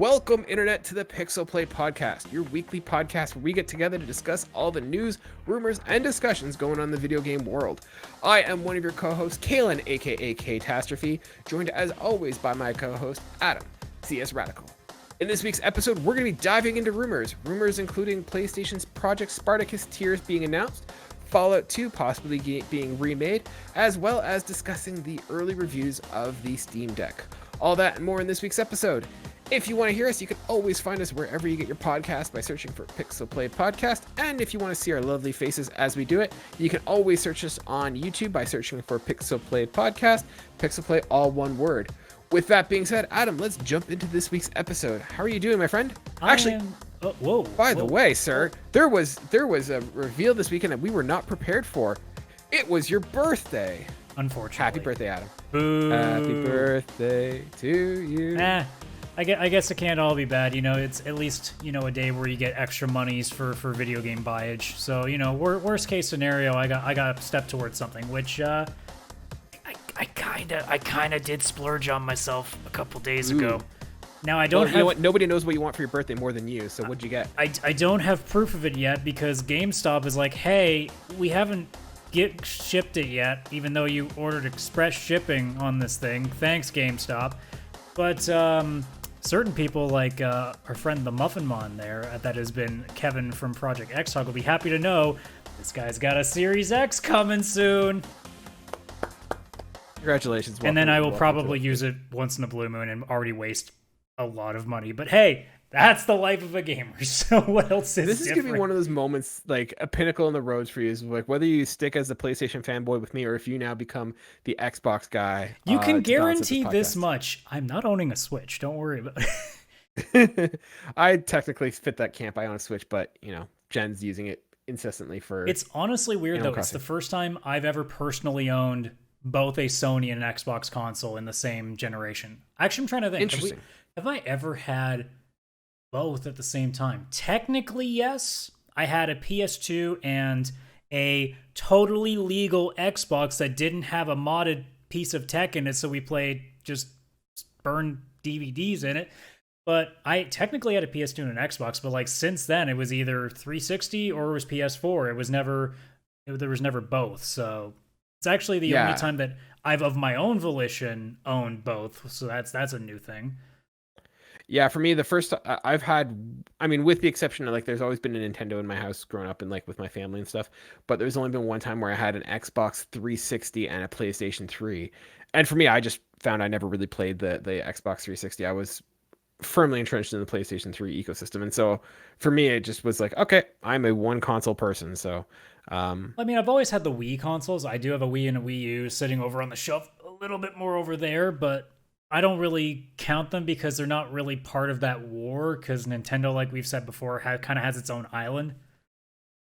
Welcome, Internet, to the Pixel Play Podcast, your weekly podcast where we get together to discuss all the news, rumors, and discussions going on in the video game world. I am one of your co-hosts, Kaylan, aka Ktastrophy, joined as always by my co-host, Adam, CSRadical. In this week's episode, we're going to be diving into rumors including PlayStation's Project Spartacus tiers being announced, Fallout 2 possibly being remade, as well as discussing the early reviews of the Steam Deck. All that and more in this week's episode. If you want to hear us, you can always find us wherever you get your podcast by searching for Pixel Play Podcast. And if you want to see our lovely faces as we do it, you can always search us on YouTube by searching for Pixel Play Podcast. Pixel Play, all one word. With that being said, Adam, let's jump into this week's episode. How are you doing, my friend? By the way, sir, there was a reveal this weekend that we were not prepared for. It was your birthday. Unfortunately. Happy birthday, Adam. Boo. Happy birthday to you. I guess it can't all be bad. You know, it's at least, a day where you get extra monies for video game buyage. So, worst case scenario, I got a step towards something, which I kinda did splurge on myself a couple days ago. Now I don't have. You know what? Nobody knows what you want for your birthday more than you. So what'd you get? I don't have proof of it yet because GameStop is like, hey, we haven't shipped it yet, even though you ordered express shipping on this thing. Thanks, GameStop. But certain people like our friend the Muffin Mon there, that has been Kevin from Project X Talk, will be happy to know this guy's got a Series X coming soon. Congratulations. And then I will probably use it once in a blue moon and already waste a lot of money. But hey, that's the life of a gamer. So what else is This is different? gonna be one of those moments, like a pinnacle in the roads for you. Is like whether you stick as the PlayStation fanboy with me, or if you now become the Xbox guy. You can guarantee this much: I'm not owning a Switch. Don't worry about it. I technically fit that camp. I own a Switch, but Jen's using it incessantly for. It's honestly weird though. It's the first time I've ever personally owned both a Sony and an Xbox console in the same generation. Actually, I'm trying to think. Interesting. Have I ever had both at the same time? Technically, yes. I had a PS2 and a totally legal Xbox that didn't have a modded piece of tech in it, so we played just burned DVDs in it. But I technically had a PS2 and an Xbox, but since then it was either 360 or it was PS4. There was never both. So it's actually the only time that I've of my own volition owned both. So that's a new thing. Yeah, for me, the first I've had, with the exception of there's always been a Nintendo in my house growing up and with my family and stuff, but there's only been one time where I had an Xbox 360 and a PlayStation 3. And for me, I just found I never really played the Xbox 360. I was firmly entrenched in the PlayStation 3 ecosystem. And so for me, it just was like, okay, I'm a one console person. So, I've always had the Wii consoles. I do have a Wii and a Wii U sitting over on the shelf a little bit more over there, but I don't really count them because they're not really part of that war, because Nintendo, like we've said before, kind of has its own island.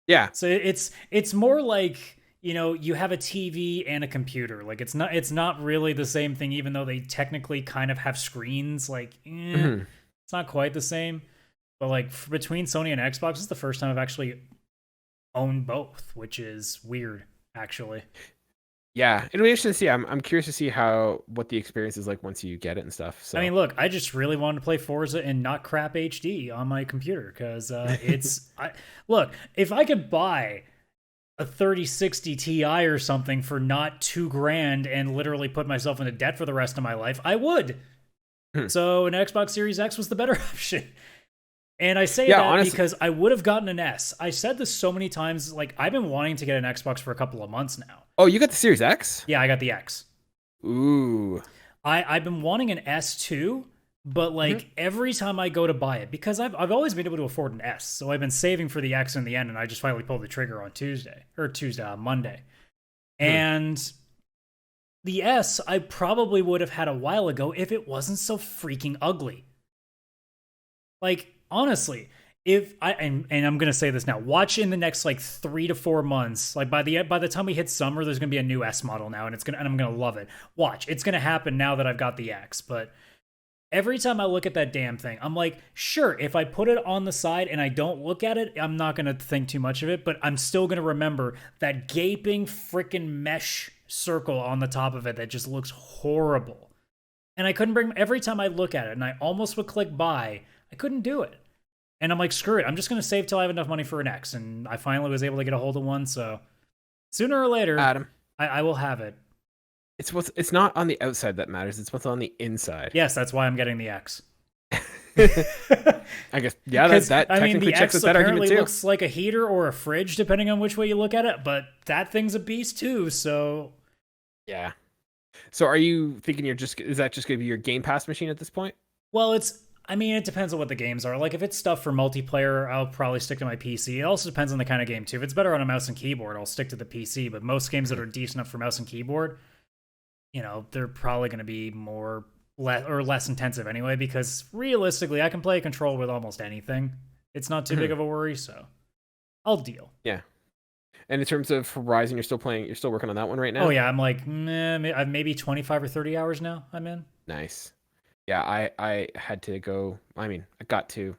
Yeah. So it's more like, you have a TV and a computer. It's not really the same thing, even though they technically kind of have screens. It's not quite the same. But between Sony and Xbox, this is the first time I've actually owned both, which is weird, actually. Yeah, it'll be interesting to see. I'm curious to see what the experience is like once you get it and stuff. So look, I just really wanted to play Forza and not crap HD on my computer because look, if I could buy a 3060 Ti or something for not $2,000 and literally put myself into debt for the rest of my life, I would. So an Xbox Series X was the better option. And I say that honestly, because I would have gotten an S. I said this so many times. I've been wanting to get an Xbox for a couple of months now. Oh, you got the Series X? Yeah, I got the X. Ooh. I've been wanting an S too, but every time I go to buy it, because I've always been able to afford an S, so I've been saving for the X in the end, and I just finally pulled the trigger on Monday. And the S I probably would have had a while ago if it wasn't so freaking ugly. Honestly, if I'm gonna say this now, watch in the next 3 to 4 months. By the time we hit summer, there's gonna be a new S model now, and I'm gonna love it. Watch, it's gonna happen now that I've got the X. But every time I look at that damn thing, I'm like, sure, if I put it on the side and I don't look at it, I'm not gonna think too much of it. But I'm still gonna remember that gaping freaking mesh circle on the top of it that just looks horrible. And I couldn't bring, every time I look at it and I almost would click buy, I couldn't do it. And I'm like, screw it. I'm just going to save till I have enough money for an X. And I finally was able to get a hold of one. So sooner or later, Adam, I will have it. it's not on the outside that matters. It's what's on the inside. Yes, that's why I'm getting the X. I guess, yeah, that technically checks with that argument too. Looks like a heater or a fridge, depending on which way you look at it. But that thing's a beast too. So yeah. So are you thinking is that just going to be your Game Pass machine at this point? Well, it depends on what the games are. Like, if it's stuff for multiplayer, I'll probably stick to my PC. It also depends on the kind of game, too. If it's better on a mouse and keyboard, I'll stick to the PC. But most games that are decent enough for mouse and keyboard, they're probably going to be less intensive anyway, because realistically, I can play a control with almost anything. It's not too big of a worry, so I'll deal. Yeah. And in terms of Horizon, you're still working on that one right now? Oh, yeah. I'm like, maybe 25 or 30 hours now I'm in. Nice. Yeah, I had to go. I got to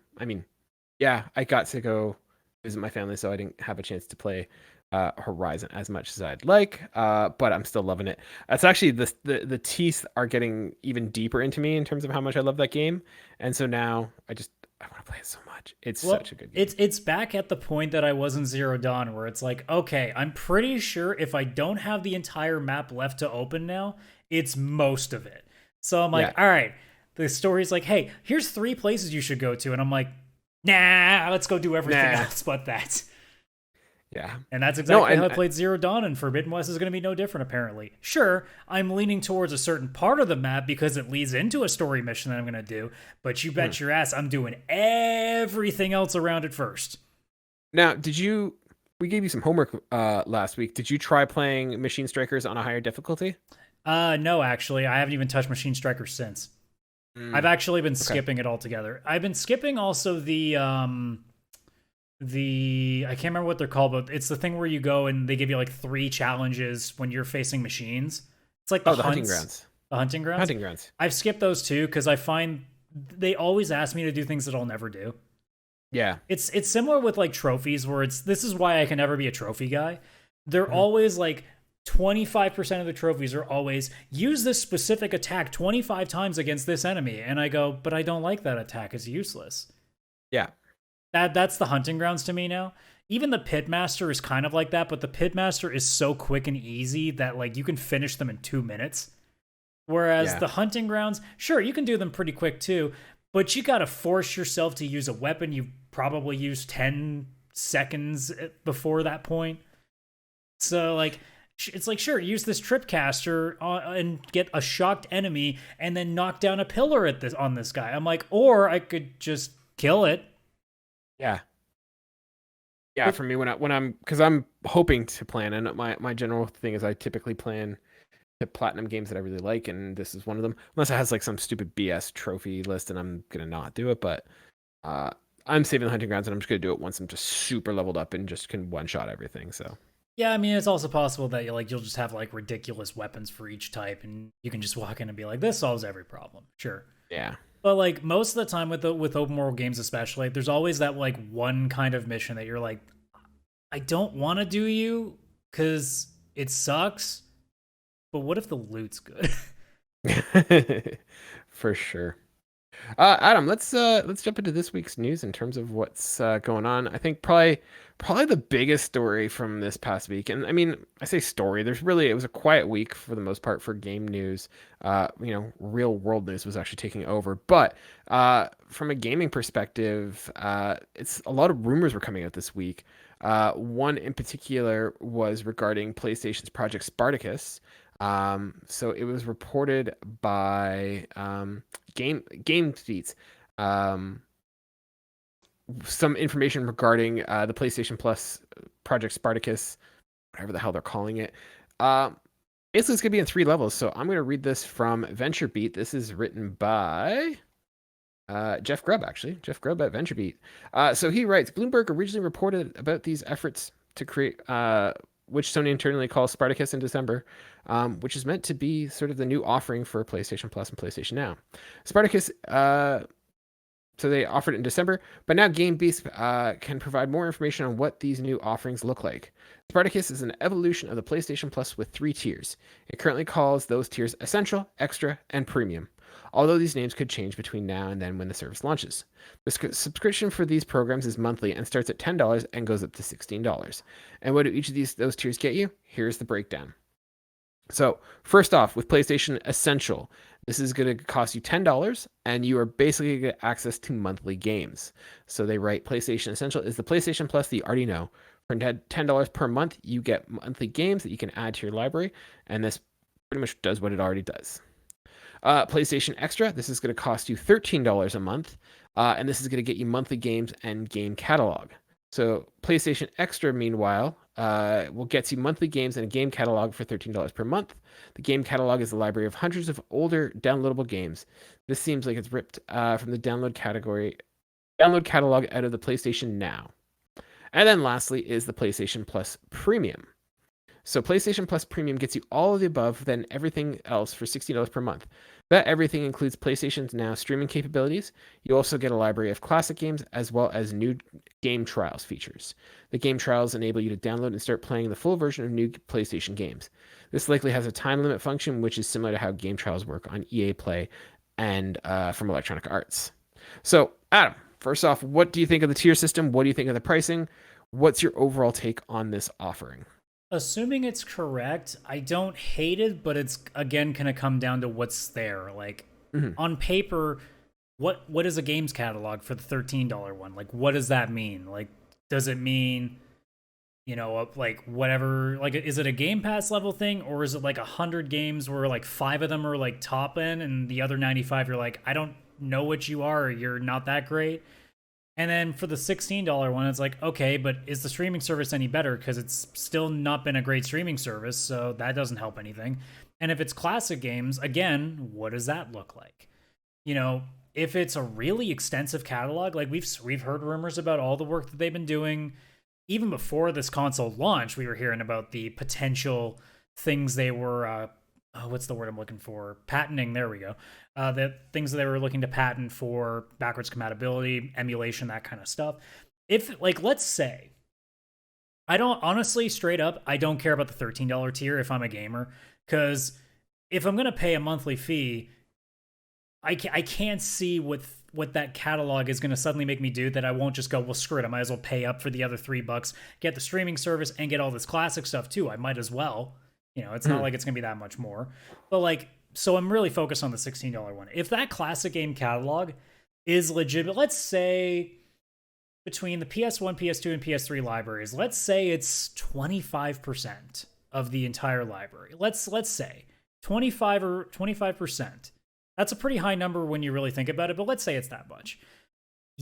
go visit my family, so I didn't have a chance to play Horizon as much as I'd like. But I'm still loving it. It's actually the teeth are getting even deeper into me in terms of how much I love that game. And so now I want to play it so much. It's such a good game. It's back at the point that I was in Zero Dawn, where it's like, okay, I'm pretty sure if I don't have the entire map left to open now, it's most of it. So I'm like, all right. The story's like, hey, here's 3 places you should go to. And I'm like, nah, let's go do everything else but that. Yeah. And that's exactly how I played Zero Dawn, and Forbidden West is going to be no different, apparently. Sure, I'm leaning towards a certain part of the map because it leads into a story mission that I'm going to do, but you bet your ass I'm doing everything else around it first. Now, we gave you some homework last week. Did you try playing Machine Strikers on a higher difficulty? No, actually. I haven't even touched Machine Strikers since. I've actually been skipping it altogether. I've been skipping also the I can't remember what they're called, but it's the thing where you go and they give you like 3 challenges when you're facing machines. It's like the hunting grounds. The hunting grounds? Hunting grounds. I've skipped those too because I find they always ask me to do things that I'll never do. Yeah. It's similar with like trophies where this is why I can never be a trophy guy. They're always like 25% of the trophies are always use this specific attack 25 times against this enemy. And I go, but I don't like that attack. It's useless. Yeah. That's the hunting grounds to me now. Even the Pitmaster is kind of like that, but the Pitmaster is so quick and easy that like you can finish them in 2 minutes. Whereas the hunting grounds, sure, you can do them pretty quick too, but you got to force yourself to use a weapon you've probably used 10 seconds before that point. So like, it's like, sure, use this Tripcaster and get a shocked enemy and then knock down a pillar on this guy. I'm like, or I could just kill it. Yeah. Yeah, for me, because I'm hoping to plan, and my general thing is I typically plan the platinum games that I really like, and this is one of them. Unless it has like some stupid BS trophy list, and I'm gonna not do it. But I'm saving the hunting grounds, and I'm just gonna do it once I'm just super leveled up and just can one shot everything. So yeah, I mean, it's also possible that you'll just have like ridiculous weapons for each type, and you can just walk in and be like, this solves every problem. Sure. Yeah. But like most of the time with open world games, especially, there's always that like one kind of mission that you're like, I don't want to do you because it sucks. But what if the loot's good? For sure. Adam, let's jump into this week's news in terms of what's going on. I think probably the biggest story from this past week, and I mean, I say story, it was a quiet week for the most part for game news. Real world news was actually taking over, but from a gaming perspective, it's a lot of rumors were coming out this week. One in particular was regarding PlayStation's Project Spartacus. So it was reported by Game Tweets. Some information regarding the PlayStation Plus Project Spartacus, whatever the hell they're calling it. Basically, it's gonna be in 3 levels. So I'm gonna read this from VentureBeat. This is written by Jeff Grubb, actually. Jeff Grubb at VentureBeat. So he writes, Bloomberg originally reported about these efforts to create which Sony internally calls Spartacus in December, which is meant to be sort of the new offering for PlayStation Plus and PlayStation Now. Spartacus, so they offered it in December, but now GameBeast can provide more information on what these new offerings look like. Spartacus is an evolution of the PlayStation Plus with 3 tiers. It currently calls those tiers Essential, Extra, and Premium. although these names could change between now and then when the service launches. The subscription for these programs is monthly and starts at $10 and goes up to $16. And what do each of those tiers get you? Here's the breakdown. So, first off, with PlayStation Essential, this is going to cost you $10, and you are basically going to get access to monthly games. So they write PlayStation Essential is the PlayStation Plus that you already know. For $10 per month, you get monthly games that you can add to your library, and this pretty much does what it already does. PlayStation Extra, this is going to cost you $13 a month, and this is going to get you monthly games and game catalog. So PlayStation Extra, meanwhile, will get you monthly games and a game catalog for $13 per month. The game catalog is a library of hundreds of older downloadable games. This seems like it's ripped from the download catalog out of the PlayStation Now. And then lastly is the PlayStation Plus Premium. So PlayStation Plus Premium gets you all of the above, then everything else for $60 per month. That everything includes PlayStation's Now streaming capabilities. You also get a library of classic games as well as new game trials features. The game trials enable you to download and start playing the full version of new PlayStation games. This likely has a time limit function, which is similar to how game trials work on EA Play and from Electronic Arts. So, Adam, first off, what do you think of the tier system? What do you think of the pricing? What's your overall take on this offering? Assuming it's correct, I don't hate it, but it's again gonna come down to what's there. Like on paper, what is a games catalog for the $13 one? Like, what does that mean? Like, does it mean, like whatever? Like, is it a Game Pass level thing, or is it like 100 games where like 5 of them are like top end, and the other 95 you're like, I don't know what you are, or you're not that great? And then for the $16 one, it's like, okay, but is the streaming service any better? Because it's still not been a great streaming service, so that doesn't help anything. And if it's classic games, again, what does that look like? If it's a really extensive catalog, like we've heard rumors about all the work that they've been doing. Even before this console launch, we were hearing about the potential things they were what's the word I'm looking for? Patenting. There we go. The things that they were looking to patent for backwards compatibility, emulation, that kind of stuff. If, like, let's say, I don't, honestly, straight up, I don't care about the $13 tier if I'm a gamer, because if I'm going to pay a monthly fee, I can't see what that catalog is going to suddenly make me do that I won't just go, well, screw it, I might as well pay up for the other $3, get the streaming service, and get all this classic stuff too. I might as well. It's not like it's going to be that much more. But, like, so I'm really focused on the $16 one. If that classic game catalog is legitimate, let's say between the PS1, PS2, and PS3 libraries, let's say it's 25% of the entire library. Let's say 25%. That's a pretty high number when you really think about it, but let's say it's that much.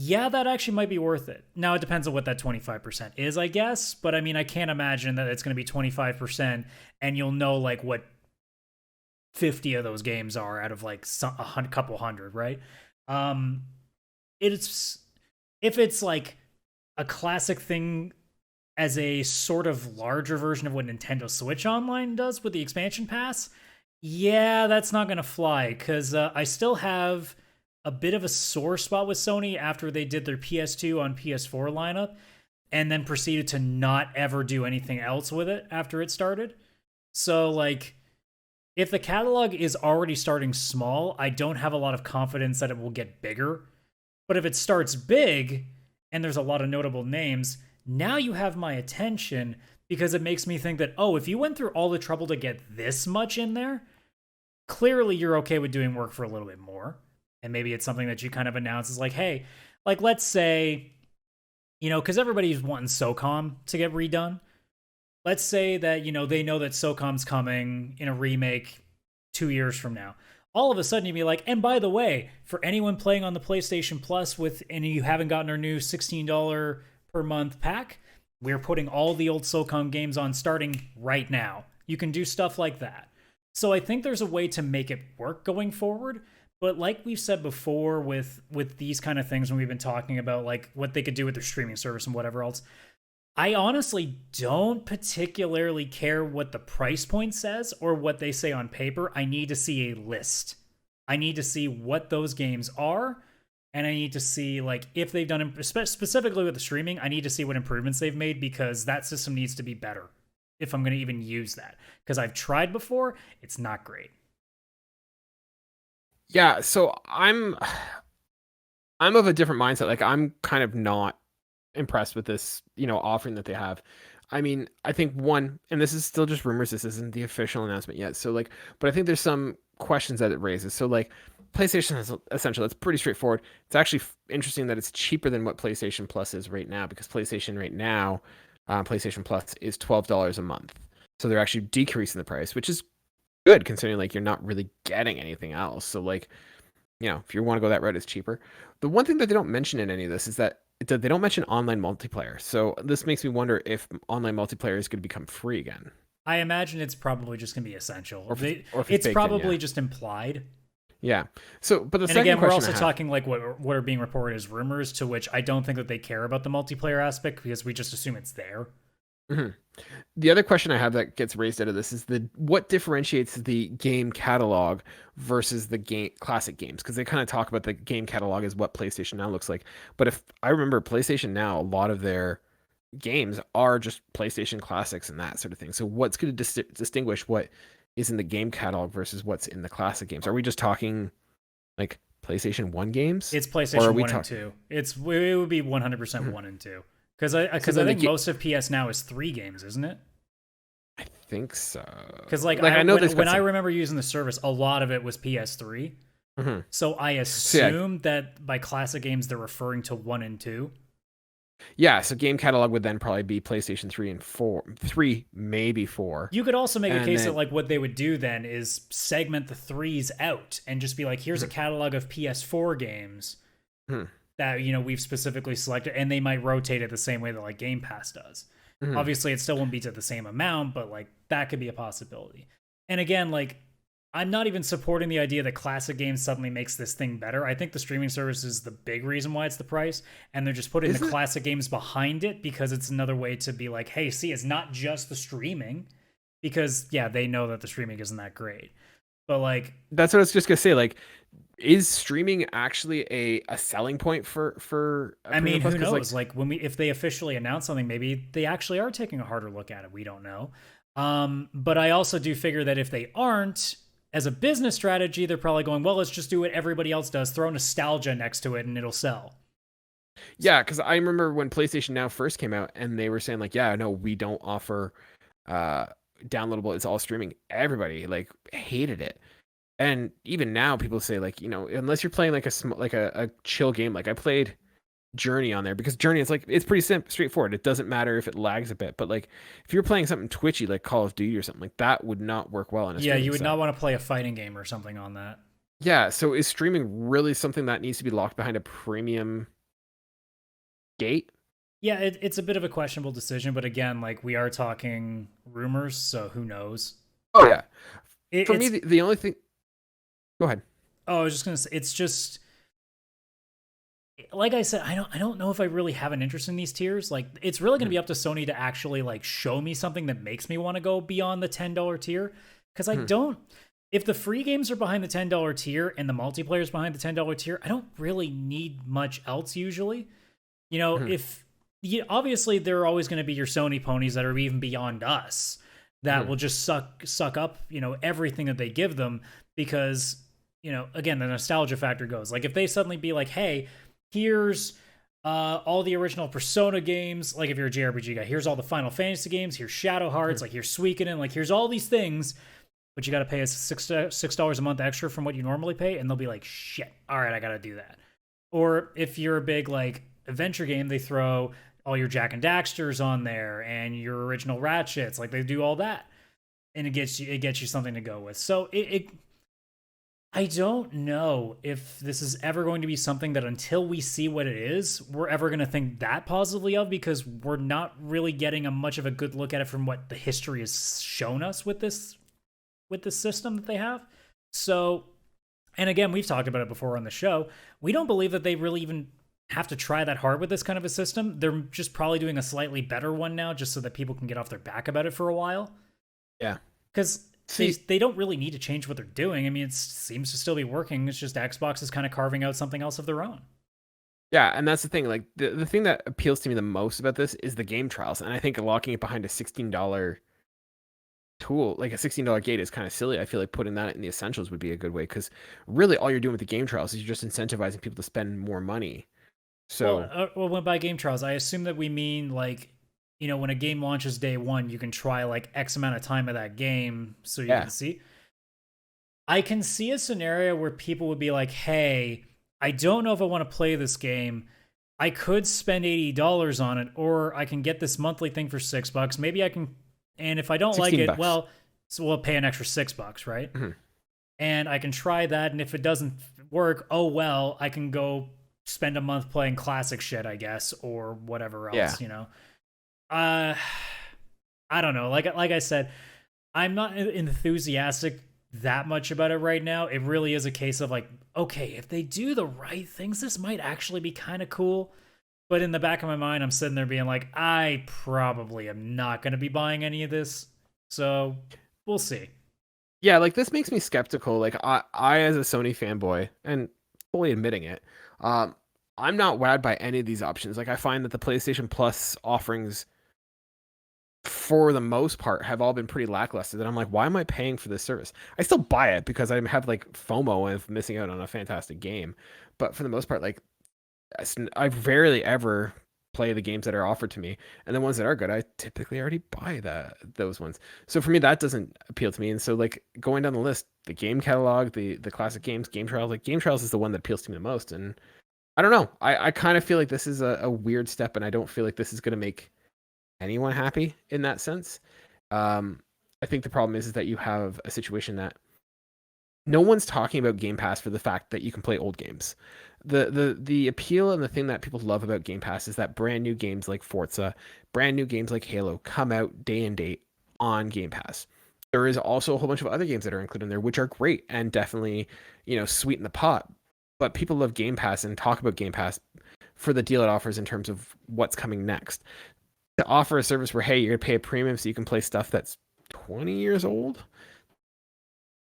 Yeah, that actually might be worth it. Now, it depends on what that 25% is, I guess. But, I mean, I can't imagine that it's going to be 25% and you'll know, like, what 50 of those games are out of, like, a couple hundred, right? If it's, like, a classic thing as a sort of larger version of what Nintendo Switch Online does with the expansion pass, yeah, that's not going to fly. Because I still have a bit of a sore spot with Sony after they did their PS2 on PS4 lineup and then proceeded to not ever do anything else with it after it started. So, like, if the catalog is already starting small, I don't have a lot of confidence that it will get bigger. But if it starts big and there's a lot of notable names, now you have my attention, because it makes me think that, oh, if you went through all the trouble to get this much in there, clearly you're okay with doing work for a little bit more. And maybe it's something that you kind of announce is like, hey, like, let's say, because everybody's wanting SOCOM to get redone. Let's say that, they know that SOCOM's coming in a remake 2 years from now. All of a sudden you'd be like, and by the way, for anyone playing on the PlayStation Plus and you haven't gotten our new $16 per month pack, we're putting all the old SOCOM games on starting right now. You can do stuff like that. So I think there's a way to make it work going forward. But like we've said before with these kind of things when we've been talking about, like, what they could do with their streaming service and whatever else, I honestly don't particularly care what the price point says or what they say on paper. I need to see a list. I need to see what those games are, and I need to see, like, if they've done, specifically with the streaming, I need to see what improvements they've made, because that system needs to be better if I'm going to even use that. Because I've tried before, it's not great. Yeah, so I'm of a different mindset. Like I'm kind of not impressed with this, offering that they have. I mean, I think one, and this is still just rumors, this isn't the official announcement yet. So like, but I think there's some questions that it raises. So like PlayStation is essential. It's pretty straightforward. It's actually interesting that it's cheaper than what PlayStation Plus is right now because PlayStation right now, PlayStation Plus is $12 a month. So they're actually decreasing the price, which is good considering like you're not really getting anything else. So like, if you want to go that route, it's cheaper. The one thing that they don't mention in any of this is that they don't mention online multiplayer. So this makes me wonder if online multiplayer is going to become free again, I imagine it's probably just going to be essential. or if It's baked in, probably yeah. just implied. Yeah. So, but the And second again, we're question also I have, talking like what are being reported as rumors, to which I don't think that they care about the multiplayer aspect because we just assume it's there. mhm. The other question I have that gets raised out of this is what differentiates the game catalog versus the game classic games? Because they kind of talk about the game catalog as what PlayStation Now looks like. But if I remember PlayStation Now, a lot of their games are just PlayStation classics and that sort of thing. So what's going to distinguish what is in the game catalog versus what's in the classic games? Are we just talking like PlayStation 1 games? It's Or are PlayStation we 1 and talking 2. It would be 100% 1 and 2. Because I So because I then think most of PS Now is 3 games, isn't it? I think so. Because like I know when I remember using the service, a lot of it was PS3. Mhm. So I So yeah, assume that by classic games they're referring to 1 and 2. yeah, so game catalog would then probably be PlayStation 3 and 4, 3 maybe 4. You could also make a And case that then like what they would do then is segment the threes out and just be like, here's a mhm, catalog of PS4 games mhm, that we've specifically selected, and they might rotate it the same way that like Game Pass does. mhm. Obviously, it still won't be to the same amount, but like that could be a possibility. And again, like I'm not even supporting the idea that classic games suddenly makes this thing better. I think the streaming service is the big reason why it's the price, and they're just putting the Isn't it? classic games behind it because it's another way to be like, hey, see, it's not just the streaming, because yeah, they know that the streaming isn't that great, but like, That's what I was just gonna say. Like, is streaming actually a selling point for a I premium mean, plus? who Because like, knows? Like when if they officially announce something, maybe they actually are taking a harder look at it. We don't know. But I also do figure that if they aren't, as a business strategy, they're probably going, well, let's just do what everybody else does, throw nostalgia next to it, and it'll sell. yeah, because I remember when PlayStation Now first came out, and they were saying like, yeah, no, we don't offer uh downloadable. It's all streaming. Everybody like hated it. And even now, people say like, unless you're playing like a chill game, like I played Journey on there because Journey is like it's pretty straightforward. It doesn't matter if it lags a bit, but like if you're playing something twitchy like Call of Duty or something like that, would not work well in a Yeah, you streaming would not setup. want to play a fighting game or something on that. Yeah, so is streaming really something that needs to be locked behind a premium gate? Yeah, it's a bit of a questionable decision, but again, like we are talking rumors, so who knows? Oh yeah, It, for me it's the only thing. Go ahead. oh, I was just gonna say, it's just like I said, I don't know if I really have an interest in these tiers. Like it's really going to Mhm, be up to Sony to actually like show me something that makes me want to go beyond the $10 tier, cuz I mhm, don't, if the free games are behind the $10 tier and the multiplayer is behind the $10 tier, I don't really need much else usually. mhm, If obviously there are always going to be your Sony ponies that are even beyond us that mhm, will just suck up, everything that they give them because, again, the nostalgia factor goes. Like if they suddenly be like, "Hey, here's all the original Persona games. Like if you're a JRPG guy, here's all the Final Fantasy games. Here's Shadow Hearts. mhm. Like here's Suikoden. Like here's all these things, but you got to pay us $6 a month extra from what you normally pay." And they'll be like, "Shit, all right, I got to do that." Or if you're a big like adventure game, they throw all your Jack and Daxters on there and your original Ratchets. Like they do all that, and it gets you something to go with. So I don't know if this is ever going to be something that until we see what it is, we're ever going to think that positively of, because we're not really getting a much of a good look at it from what the history has shown us with this system that they have. So, and again, we've talked about it before on the show. We don't believe that they really even have to try that hard with this kind of a system. They're just probably doing a slightly better one now just so that people can get off their back about it for a while. Yeah. Because they, See, they don't really need to change what they're doing. I mean, it seems to still be working. It's just Xbox is kind of carving out something else of their own. yeah, and that's the thing. Like the thing that appeals to me the most about this is the game trials, and I think locking it behind a $16 tool, like a $16 gate is kind of silly. I feel like putting that in the essentials would be a good way, because really all you're doing with the game trials is you're just incentivizing people to spend more money. So Well, by game trials, I assume that we mean like, when a game launches day one, you can try like X amount of time of that game so you yeah, can see. I can see a scenario where people would be like, hey, I don't know if I want to play this game. I could spend $80 on it, or I can get this monthly thing for $6. Maybe I can, and if I don't like it, $16. well, so we'll pay an extra $6, right? Mhm. And I can try that, and if it doesn't work, oh well, I can go spend a month playing classic shit, I guess, or whatever else, Yeah. I don't know. Like I said, I'm not enthusiastic that much about it right now. It really is a case of like, okay, if they do the right things, this might actually be kind of cool. But in the back of my mind, I'm sitting there being like, I probably am not going to be buying any of this. So we'll see. Yeah, like this makes me skeptical. Like I as a Sony fanboy, and fully admitting it, I'm not wowed by any of these options. Like I find that the PlayStation Plus offerings, for the most part, have all been pretty lackluster. That I'm like, why am I paying for this service? I still buy it because I have like FOMO of missing out on a fantastic game, but for the most part, like I rarely ever play the games that are offered to me, and the ones that are good, I typically already buy those ones. So for me, that doesn't appeal to me. And so like going down the list, the game catalog, the classic games, game trials, like game trials is the one that appeals to me the most. And I don't know, I kind of feel like this is a weird step, and I don't feel like this is going to make anyone happy in that sense. I think the problem is that you have a situation that no one's talking about Game Pass for the fact that you can play old games. The appeal and the thing that people love about Game Pass is that brand new games like Forza, brand new games like Halo come out day and date on Game Pass. There is also a whole bunch of other games that are included in there, which are great and definitely, sweeten the pot. But people love Game Pass and talk about Game Pass for the deal it offers in terms of what's coming next. To offer a service where, hey, you're gonna pay a premium so you can play stuff that's 20 years old,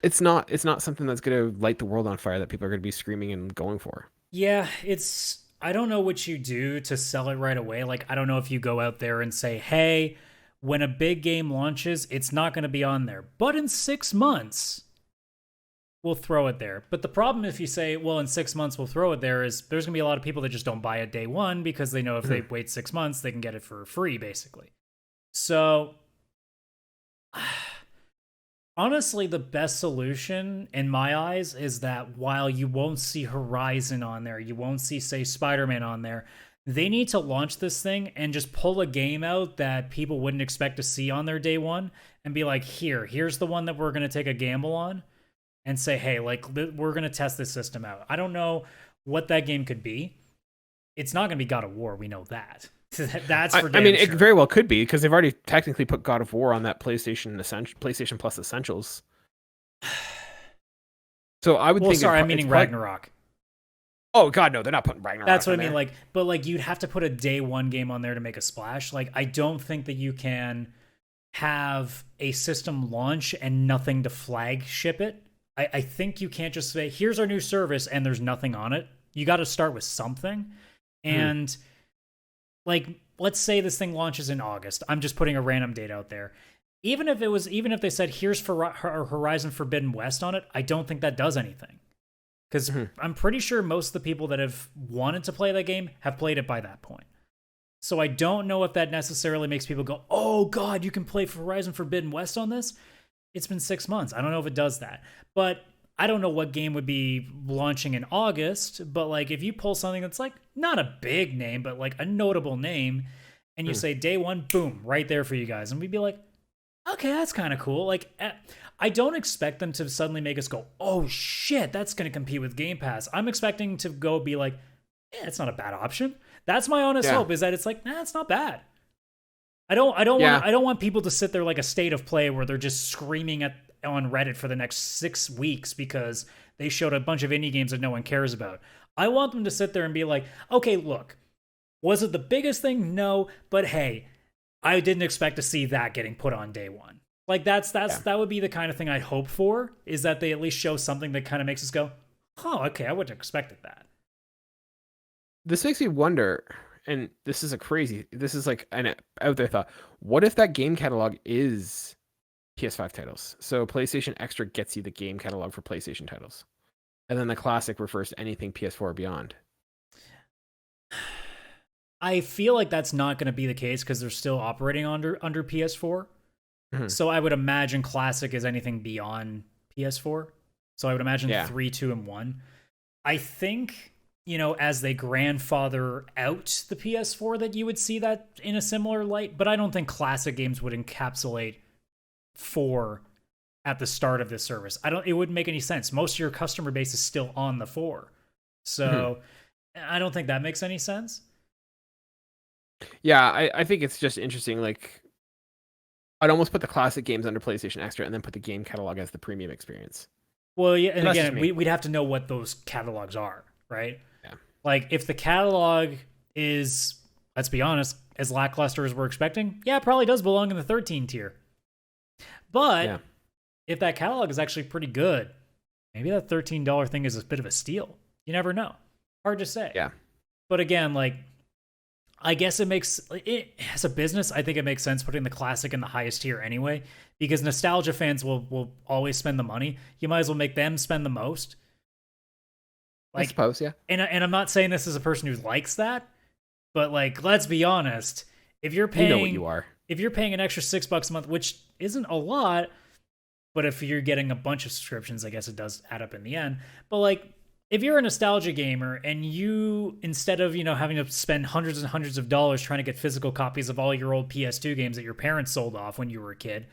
it's not something that's going to light the world on fire that people are going to be screaming and going for. Yeah, I don't know what you do to sell it right away. Like, I don't know if you go out there and say, hey, when a big game launches, it's not going to be on there. But in 6 months, we'll throw it there. But the problem if you say, well, in 6 months, we'll throw it there, is there's going to be a lot of people that just don't buy it day one because they know if they wait 6 months, they can get it for free, basically. So honestly, the best solution in my eyes is that while you won't see Horizon on there, you won't see, say, Spider-Man on there, they need to launch this thing and just pull a game out that people wouldn't expect to see on their day one and be like, here's the one that we're going to take a gamble on and say, hey, like, we're going to test this system out. I don't know what that game could be. It's not going to be God of War. We know that. That's for damn it sure. very well could be, because they've already technically put God of War on that PlayStation Plus Essentials. So I would think. Sorry, I'm meaning Ragnarok. Oh God, no, they're not putting Ragnarok. That's what I mean. There. Like, but like, you'd have to put a day one game on there to make a splash. Like, I don't think that you can have a system launch and nothing to flagship it. I think you can't just say, here's our new service and there's nothing on it. You got to start with something. And like, let's say this thing launches in August. I'm just putting a random date out there. Even if they said, here's for Horizon Forbidden West on it, I don't think that does anything. Because I'm pretty sure most of the people that have wanted to play that game have played it by that point. So I don't know if that necessarily makes people go, oh God, you can play Horizon Forbidden West on this? It's been 6 months. I don't know if it does that. But I don't know what game would be launching in August. But like, if you pull something that's like not a big name, but like a notable name, and you say day one, boom, right there for you guys. And we'd be like, okay, that's kind of cool. Like, I don't expect them to suddenly make us go, oh shit, that's going to compete with Game Pass. I'm expecting to go be like, yeah, it's not a bad option. That's my honest hope, is that it's like, nah, it's not bad. I don't want people to sit there like a state of play where they're just screaming on Reddit for the next 6 weeks because they showed a bunch of indie games that no one cares about. I want them to sit there and be like, okay, look, was it the biggest thing? No, but hey, I didn't expect to see that getting put on day one. Like that would be the kind of thing I'd hope for, is that they at least show something that kind of makes us go, oh, okay, I wouldn't have expected that. This makes me wonder, and this is like an out there thought. What if that game catalog is PS5 titles. So PlayStation Extra gets you the game catalog for PlayStation titles. And then the Classic refers to anything PS4 or beyond. I feel like that's not going to be the case because they're still operating under PS4. Mm-hmm. So I would imagine Classic is anything beyond PS4. So I would imagine 3, 2, and 1. I think, as they grandfather out the PS4, that you would see that in a similar light. But I don't think Classic games would encapsulate 4 at the start of this service. It wouldn't make any sense. Most of your customer base is still on the 4. So I don't think that makes any sense. Yeah, I think it's just interesting. Like, I'd almost put the Classic games under PlayStation Extra and then put the game catalog as the premium experience. Well, yeah, and again, we'd have to know what those catalogs are, right? Yeah. Like, if the catalog is, let's be honest, as lackluster as we're expecting, yeah, it probably does belong in the 13 tier. But if that catalog is actually pretty good, maybe that $13 thing is a bit of a steal. You never know. Hard to say. Yeah. But again, like, I guess as a business, I think it makes sense putting the Classic in the highest tier anyway, because nostalgia fans will always spend the money. You might as well make them spend the most. Like, I suppose, yeah. And I'm not saying this as a person who likes that, but like, let's be honest. If you're paying, you know what you are. If you're paying an extra $6 a month, which isn't a lot, but if you're getting a bunch of subscriptions, I guess it does add up in the end. But like, if you're a nostalgia gamer and you, instead of, having to spend hundreds and hundreds of dollars trying to get physical copies of all your old PS2 games that your parents sold off when you were a kid,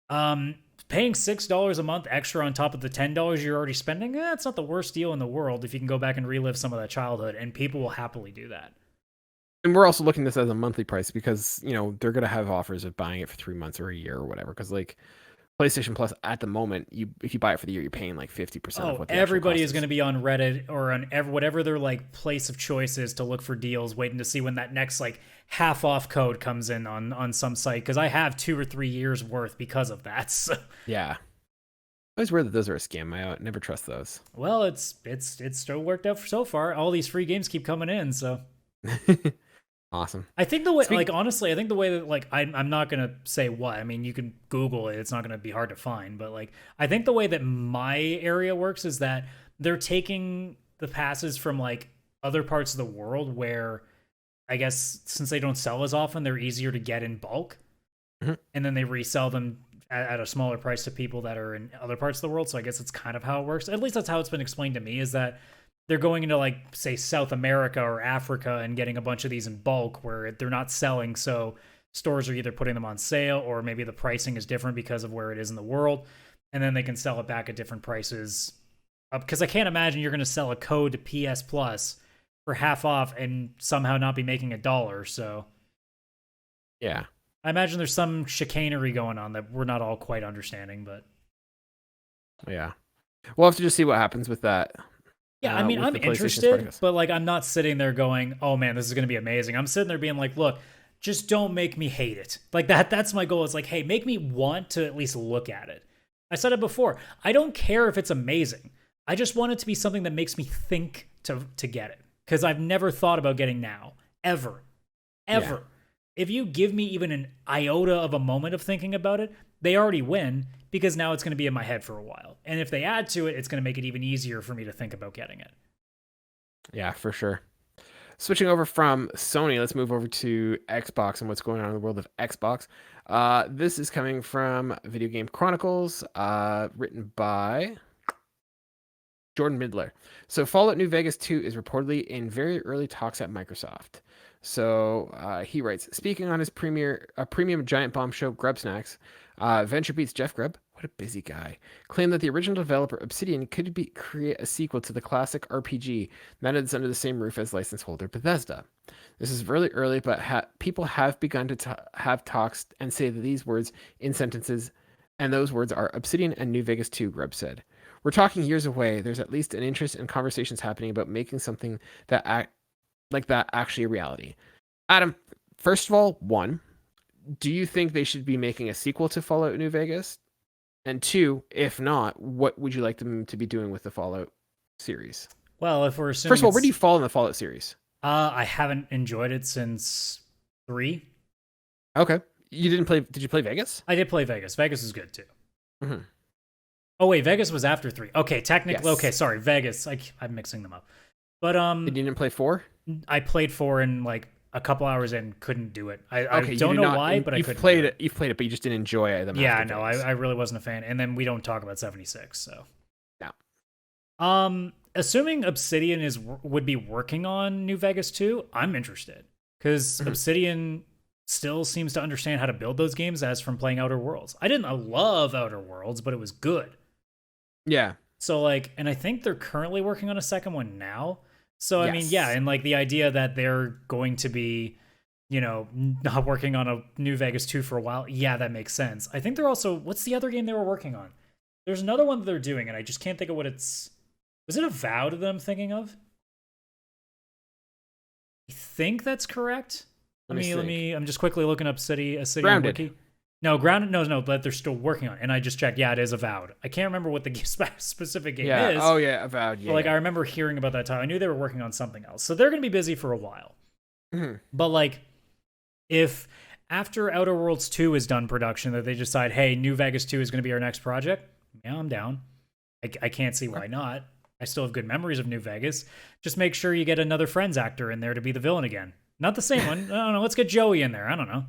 paying $6 a month extra on top of the $10 you're already spending, it's not the worst deal in the world if you can go back and relive some of that childhood, and people will happily do that. And we're also looking at this as a monthly price because, they're going to have offers of buying it for 3 months or a year or whatever. Because, like, PlayStation Plus at the moment, if you buy it for the year, you're paying like 50% of what the everybody is cost going to be on Reddit or on whatever their like place of choice is to look for deals, waiting to see when that next like half off code comes in on some site, because I have 2 or 3 years worth because of that. So. Yeah, I was worried that those are a scam. I never trust those. Well, it's still worked out so far. All these free games keep coming in, so. Awesome. I think the way, honestly, I think the way that, like, I'm not going to say what. I mean, you can Google it. It's not going to be hard to find. But, like, I think the way that my area works is that they're taking the passes from, like, other parts of the world where, I guess, since they don't sell as often, they're easier to get in bulk. Mm-hmm. And then they resell them at a smaller price to people that are in other parts of the world. So I guess it's kind of how it works. At least that's how it's been explained to me, is that they're going into, like, say, South America or Africa and getting a bunch of these in bulk where they're not selling. So stores are either putting them on sale, or maybe the pricing is different because of where it is in the world. And then they can sell it back at different prices. Because I can't imagine you're going to sell a code to PS Plus for half off and somehow not be making $1. So yeah, I imagine there's some chicanery going on that we're not all quite understanding. But yeah, we'll have to just see what happens with that. Yeah, I mean, I'm interested, but like, I'm not sitting there going, "Oh man, this is going to be amazing." I'm sitting there being like, "Look, just don't make me hate it." Like that's my goal. Is like, "Hey, make me want to at least look at it." I said it before. I don't care if it's amazing. I just want it to be something that makes me think to get it, because I've never thought about getting now, ever. Yeah. If you give me even an iota of a moment of thinking about it, they already win, because now it's going to be in my head for a while. And if they add to it, it's going to make it even easier for me to think about getting it. Yeah, for sure. Switching over from Sony, let's move over to Xbox and what's going on in the world of Xbox. This is coming from Video Game Chronicles, written by Jordan Midler. So Fallout New Vegas 2 is reportedly in very early talks at Microsoft. So he writes, speaking on his premium giant bomb show, Grub Snacks, VentureBeat's Jeff Grubb, what a busy guy, claimed that the original developer Obsidian could create a sequel to the classic RPG that is under the same roof as license holder Bethesda. This is really early, but people have begun to have talks and say that these words in sentences, and those words are Obsidian and New Vegas 2, Grubb said. We're talking years away. There's at least an interest and conversations happening about making something that like that actually a reality. Adam, first of all, one, do you think they should be making a sequel to Fallout New Vegas? And two, if not, what would you like them to be doing with the Fallout series? Well, if we're assuming, first of all, where do you fall in the Fallout series? I haven't enjoyed it since 3. Okay. You didn't play? Did you play Vegas? I did play Vegas. Vegas is good too. Mm-hmm. Oh wait, Vegas was after 3. Okay, technically, Yes. okay, sorry, Vegas. I'm mixing them up. But You didn't play 4? I played 4 in like a couple hours and couldn't do it. I Okay, don't know why, but I couldn't. You've played it, but you just didn't enjoy it. Yeah, no, I really wasn't a fan. And then we don't talk about 76, so. No. Assuming Obsidian would be working on New Vegas 2, I'm interested because Obsidian still seems to understand how to build those games as from playing Outer Worlds. I didn't love Outer Worlds, but it was good. Yeah. So like, and I think they're currently working on a second one now. So I mean, yeah, and like the idea that they're going to be, you know, not working on a New Vegas 2 for a while, yeah, that makes sense. I think they're also, what's the other game they were working on? There's another one that they're doing, and I just can't think of what it's. Was it Avowed that I'm thinking of? I think that's correct. Let me. I'm just quickly looking up a city Grounded. wiki. No, Grounded. No, but they're still working on it. And I just checked. Yeah, it is Avowed. I can't remember what the specific game is. Oh yeah, Avowed. Yeah. But, like I remember hearing about that time. I knew they were working on something else. So they're gonna be busy for a while. Mm-hmm. But like, if after Outer Worlds 2 is done production, that they decide, hey, New Vegas 2 is gonna be our next project, yeah, I'm down. I can't see why not. I still have good memories of New Vegas. Just make sure you get another Friends actor in there to be the villain again. Not the same one. I don't know. Let's get Joey in there. I don't know.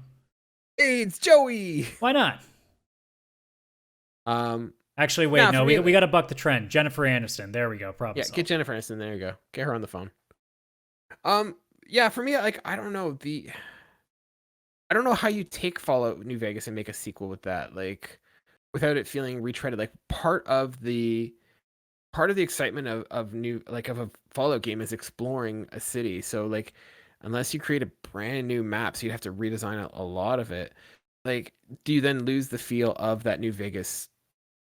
Hey, it's Joey. Why not? Actually, wait. No, we got to buck the trend. Jennifer Aniston. There we go. Problem solved. Get Jennifer Aniston. There you go. Get her on the phone. Yeah, for me, like I don't know how you take Fallout New Vegas and make a sequel with that, like without it feeling retreaded. Like part of the excitement of a Fallout game is exploring a city. So like, unless you create a brand new map, so you'd have to redesign a lot of it. Like, do you then lose the feel of that New Vegas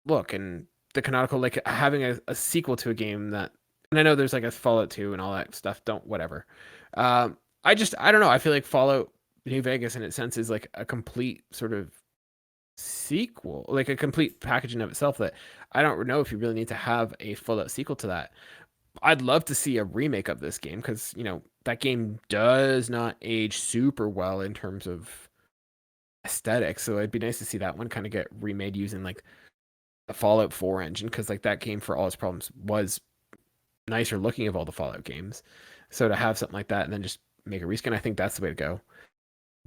look and the canonical, like having a sequel to a game that, and I know there's like a Fallout 2 and all that stuff. Whatever. I don't know. I feel like Fallout New Vegas in its sense is like a complete sort of sequel, like a complete package in of itself, that I don't know if you really need to have a Fallout sequel to that. I'd love to see a remake of this game because, you know, that game does not age super well in terms of aesthetics. So it'd be nice to see that one kind of get remade using like the Fallout 4 engine, because like that game for all its problems was nicer looking of all the Fallout games. So to have something like that and then just make a reskin, I think that's the way to go.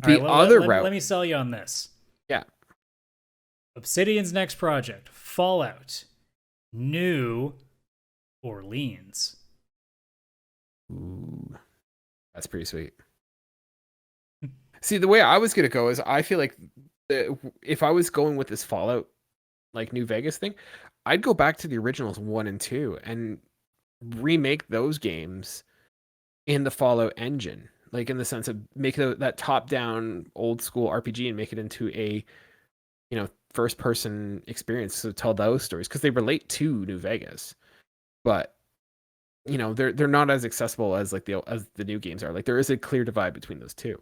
Route. Let me sell you on this. Yeah. Obsidian's next project, Fallout, New Orleans. Ooh, that's pretty sweet. See, the way I was gonna go is I feel like if I was going with this Fallout, like New Vegas thing, I'd go back to the originals 1 and 2 and remake those games in the Fallout engine, like in the sense of make that top-down old school RPG and make it into a, you know, first-person experience to tell those stories, because they relate to New Vegas, but you know they're not as accessible as like the new games are. Like there is a clear divide between those two,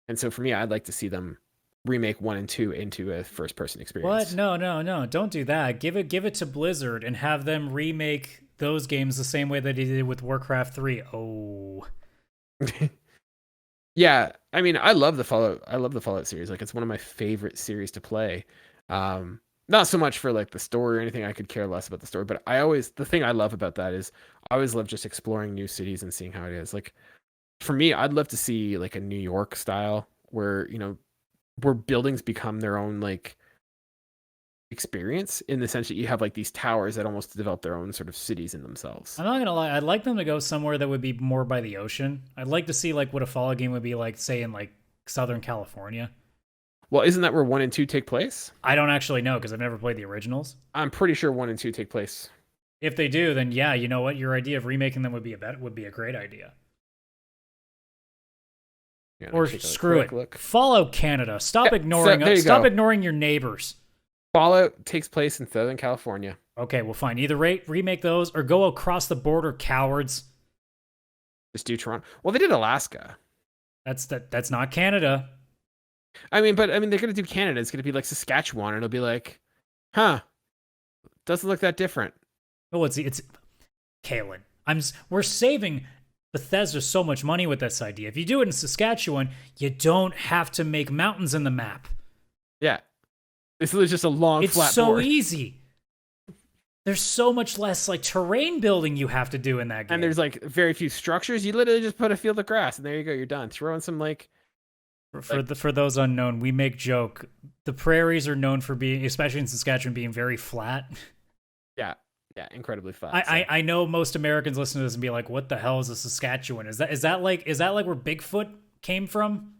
and so for me, I'd like to see them remake 1 and 2 into a first-person experience. What? No! Don't do that. Give it to Blizzard and have them remake those games the same way that they did with Warcraft 3. Oh. Yeah, I mean, I love the Fallout series. Like, it's one of my favorite series to play. Not so much for like the story or anything. I could care less about the story, but the thing I love about that is I always love just exploring new cities and seeing how it is. Like, for me, I'd love to see like a New York style where, you know, where buildings become their own like experience, in the sense that you have like these towers that almost develop their own sort of cities in themselves. I'm not gonna lie, I'd like them to go somewhere that would be more by the ocean. I'd like to see like what a Fallout game would be like, say in like Southern California. Well, isn't that where 1 and 2 take place? I don't actually know because I've never played the originals. I'm pretty sure 1 and 2 take place. If they do, then yeah, you know what? Your idea of remaking them would be a great idea. Yeah, or screw it. Look. Fallout Canada. Stop ignoring your neighbors. Fallout takes place in Southern California. Okay, well fine. Either remake those or go across the border, cowards. Just do Toronto. Well, they did Alaska. That's not Canada. I mean, they're gonna do Canada. It's gonna be like Saskatchewan, and it'll be like, huh? Doesn't look that different. Oh, it's Kaylan. We're saving Bethesda so much money with this idea. If you do it in Saskatchewan, you don't have to make mountains in the map. Yeah. This is just a long It's flat so board. easy. There's so much less like terrain building you have to do in that game. And there's like very few structures. You literally just put a field of grass and there you go, you're done. Throw in some like for those unknown, we make joke. The prairies are known for being, especially in Saskatchewan, being very flat. Yeah. Yeah, incredibly flat. I know most Americans listen to this and be like, "What the hell is a Saskatchewan? Is that like where Bigfoot came from?"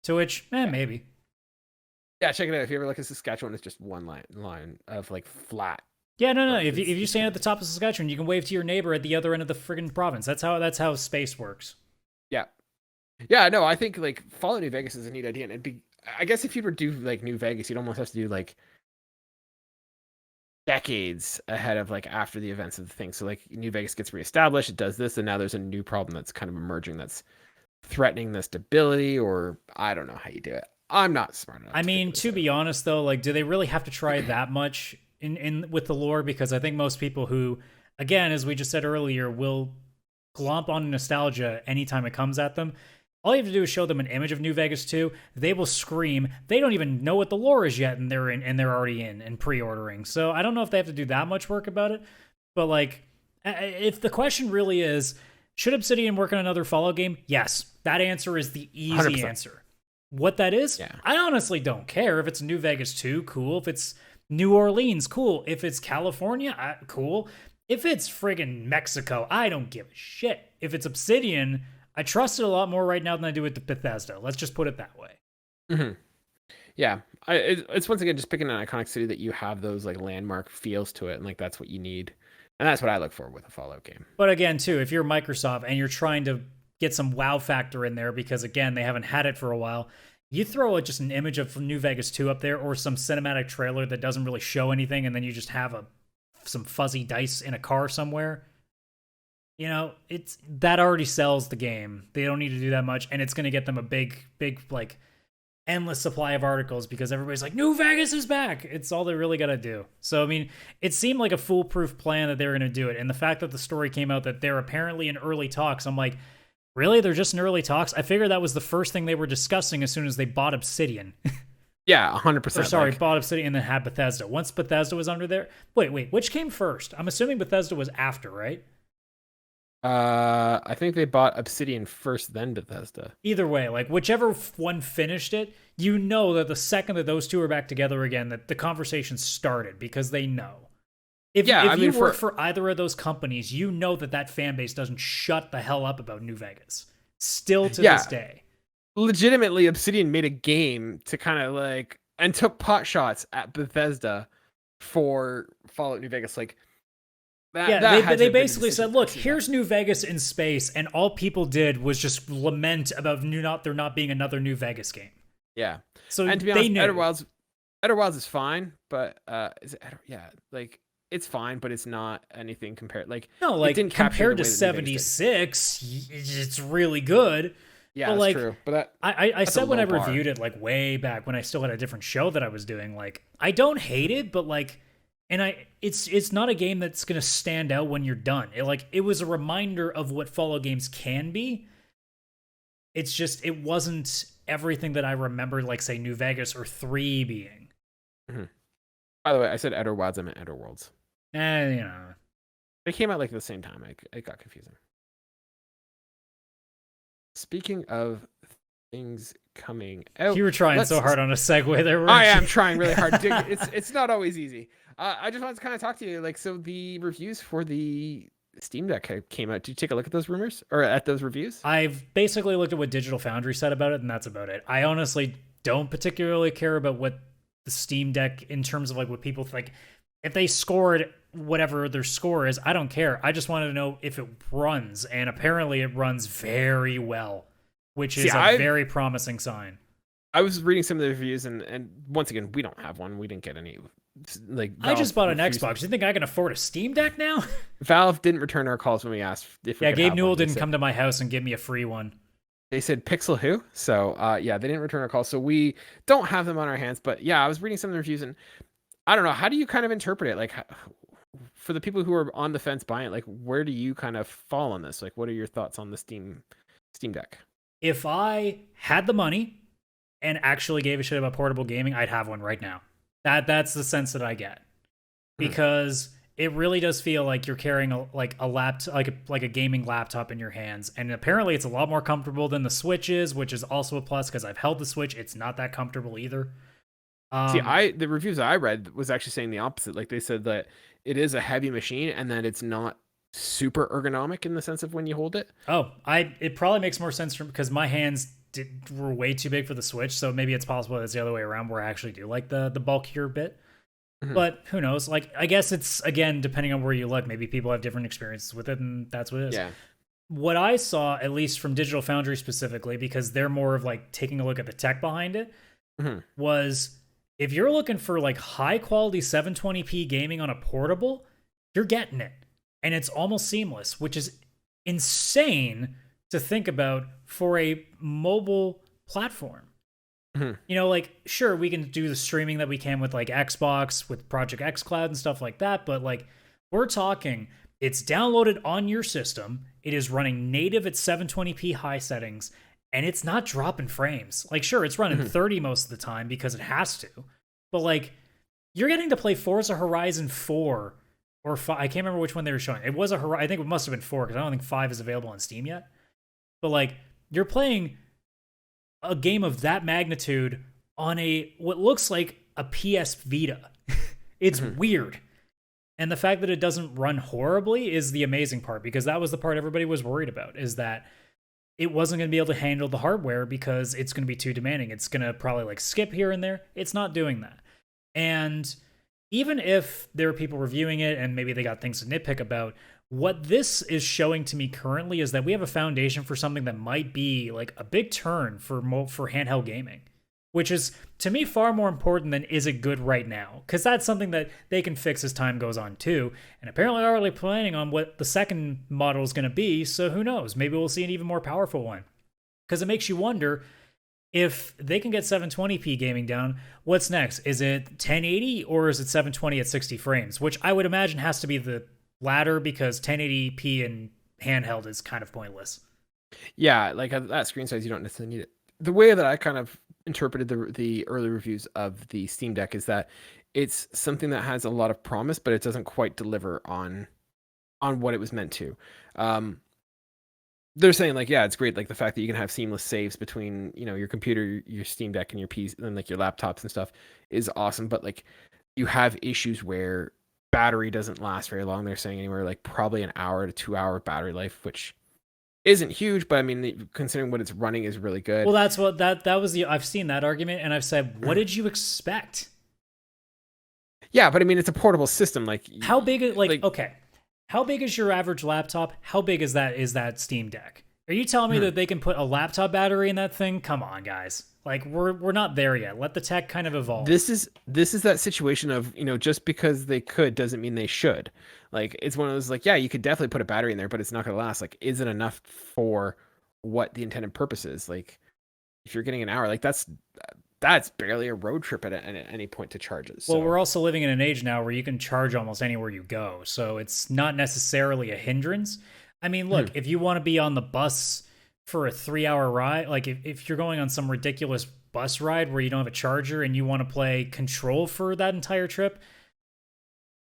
To which, maybe. Yeah, check it out. If you ever look at Saskatchewan, it's just one line of like flat. Yeah, no. If you stand at the top of Saskatchewan, you can wave to your neighbor at the other end of the friggin' province. That's how space works. Yeah. Yeah, no, I think like Fallout New Vegas is a neat idea, and it'd be. I guess if you were to do like New Vegas, you'd almost have to do like decades ahead of like after the events of the thing. So like New Vegas gets reestablished, it does this, and now there's a new problem that's kind of emerging that's threatening the stability, or I don't know how you do it. I'm not smart enough. I mean, to be honest though, like, do they really have to try that much in with the lore? Because I think most people who, again, as we just said earlier, will glomp on nostalgia anytime it comes at them. All you have to do is show them an image of New Vegas 2. They will scream. They don't even know what the lore is yet, and they're already in and pre-ordering. So I don't know if they have to do that much work about it. But like, if the question really is, should Obsidian work on another Fallout game? Yes, that answer is the easy 100%. answer. What that is, I honestly don't care. If it's New Vegas 2, cool. If it's New Orleans, cool. If it's California, cool. If it's friggin' Mexico, I don't give a shit. If it's Obsidian, I trust it a lot more right now than I do with the Bethesda. Let's just put it that way. Mm-hmm. Yeah, it's once again just picking an iconic city that you have those like landmark feels to it, and like that's what you need, and that's what I look for with a Fallout game. But again, too, if you're Microsoft and you're trying to get some wow factor in there, because again, they haven't had it for a while, you throw just an image of New Vegas 2 up there, or some cinematic trailer that doesn't really show anything, and then you just have some fuzzy dice in a car somewhere. You know, that already sells the game. They don't need to do that much, and it's going to get them a big, like, endless supply of articles because everybody's like, New Vegas is back. It's all they really got to do. So, I mean, it seemed like a foolproof plan that they were going to do it, and the fact that the story came out that they're apparently in early talks, I'm like, really? They're just in early talks? I figured that was the first thing they were discussing as soon as they bought Obsidian. Yeah, 100%. Or sorry, bought Obsidian and then had Bethesda. Once Bethesda was under there... Wait, which came first? I'm assuming Bethesda was after, right? I think they bought Obsidian first, then Bethesda. Either way, like whichever one finished it, you know that the second that those two are back together again, that the conversation started because they know. If you work for either of those companies, you know that fan base doesn't shut the hell up about New Vegas. Still to this day. Legitimately, Obsidian made a game to kind of like, and took pot shots at Bethesda for Fallout New Vegas. Like, they basically said, look, here's New Vegas in space, and all people did was just lament about there not being another New Vegas game. Yeah. So and to be honest, Outer Wilds is fine, but it's fine, but it's not anything compared. Like, no, like compared to 76, it's really good. Yeah, that's true. But I said when I reviewed it, like way back when I still had a different show that I was doing, like I don't hate it, but like. And it's not a game that's gonna stand out when you're done. It was a reminder of what Fallout games can be. It's just it wasn't everything that I remember, like say New Vegas or 3 being. Mm-hmm. By the way, I said Outer Wilds, I meant Outer Worlds. You know, they came out like at the same time. It got confusing. Speaking of things coming out, you were trying so hard on a segue there. I am trying really hard. It's not always easy. I just wanted to kind of talk to you. Like, so the reviews for the Steam Deck came out. Did you take a look at those rumors or at those reviews? I've basically looked at what Digital Foundry said about it, and that's about it. I honestly don't particularly care about what the Steam Deck in terms of like what people think. If they scored whatever their score is, I don't care. I just wanted to know if it runs, and apparently it runs very well, which is a very promising sign. I was reading some of the reviews, and once again, we don't have one. We didn't get any. Like, I just bought an Xbox. You think I can afford a Steam Deck now? Valve didn't return our calls when we asked if we could Gabe have Newell one. didn't come to my house and give me a free one. They said Pixel who? So they didn't return our call. So we don't have them on our hands. But yeah, I was reading some of the reviews, and I don't know. How do you kind of interpret it? Like, for the people who are on the fence buying it, like, where do you kind of fall on this? Like, what are your thoughts on the Steam Deck? If I had the money and actually gave a shit about portable gaming, I'd have one right now. That's the sense that I get, because it really does feel like you're carrying a laptop, like a gaming laptop in your hands, and apparently it's a lot more comfortable than the Switch is, which is also a plus because I've held the Switch. It's not that comfortable either. The reviews I read was actually saying the opposite. Like they said that it is a heavy machine and that it's not super ergonomic in the sense of when you hold it. It probably makes more sense because my hands were way too big for the Switch, so maybe it's possible that it's the other way around where I actually do like the bulkier bit. But who knows? Like, I guess it's, again, depending on where you look, maybe people have different experiences with it, and that's what it is. Yeah. What I saw, at least from Digital Foundry specifically, because they're more of like taking a look at the tech behind it, was if you're looking for like high quality 720p gaming on a portable, you're getting it. And it's almost seamless, which is insane to think about for a mobile platform. You know, like, sure, we can do the streaming that we can with like Xbox, with Project xCloud and stuff like that, but like, we're talking, it's downloaded on your system, it is running native at 720p high settings, and it's not dropping frames. Like, sure, it's running 30 most of the time because it has to, but like, you're getting to play Forza Horizon 4 or 5. I can't remember which one they were showing. It was I think it must have been 4 because I don't think 5 is available on Steam yet. But like, you're playing a game of that magnitude on what looks like a PS Vita. It's weird. And the fact that it doesn't run horribly is the amazing part, because that was the part everybody was worried about, is that it wasn't going to be able to handle the hardware because it's going to be too demanding. It's going to probably like skip here and there. It's not doing that. And even if there are people reviewing it and maybe they got things to nitpick about, what this is showing to me currently is that we have a foundation for something that might be like a big turn for handheld gaming, which is, to me, far more important than is it good right now, because that's something that they can fix as time goes on too. And apparently they're already planning on what the second model is going to be, so who knows? Maybe we'll see an even more powerful one, because it makes you wonder, if they can get 720p gaming down, what's next? Is it 1080 or is it 720 at 60 frames? Which I would imagine has to be the latter, because 1080p in handheld is kind of pointless. Yeah, like at that screen size, you don't necessarily need it. The way that I kind of interpreted the early reviews of the Steam Deck is that it's something that has a lot of promise, but it doesn't quite deliver on what it was meant to. They're saying like, yeah, it's great, like the fact that you can have seamless saves between, you know, your computer, your Steam Deck, and your PC, and like your laptops and stuff is awesome. But like, you have issues where battery doesn't last very long. They're saying anywhere like probably an hour to 2 hour battery life, which isn't huge, but I mean, considering what it's running is really good. Well, that's what that was I've seen that argument, and I've said, what did you expect? Yeah, but I mean, it's a portable system. Like, how big? Okay, how big is your average laptop? How big is that Steam Deck? Are you telling me that they can put a laptop battery in that thing? Come on, guys. Like, we're not there yet. Let the tech kind of evolve. This is that situation of, you know, just because they could doesn't mean they should. Like, it's one of those, like, yeah, you could definitely put a battery in there, but it's not going to last. Like, is it enough for what the intended purpose is? Like, if you're getting an hour, like that's barely a road trip at any point to charge it. So. Well, we're also living in an age now where you can charge almost anywhere you go, so it's not necessarily a hindrance. I mean, look, if you want to be on the bus for a 3-hour ride, like if you're going on some ridiculous bus ride where you don't have a charger and you want to play Control for that entire trip,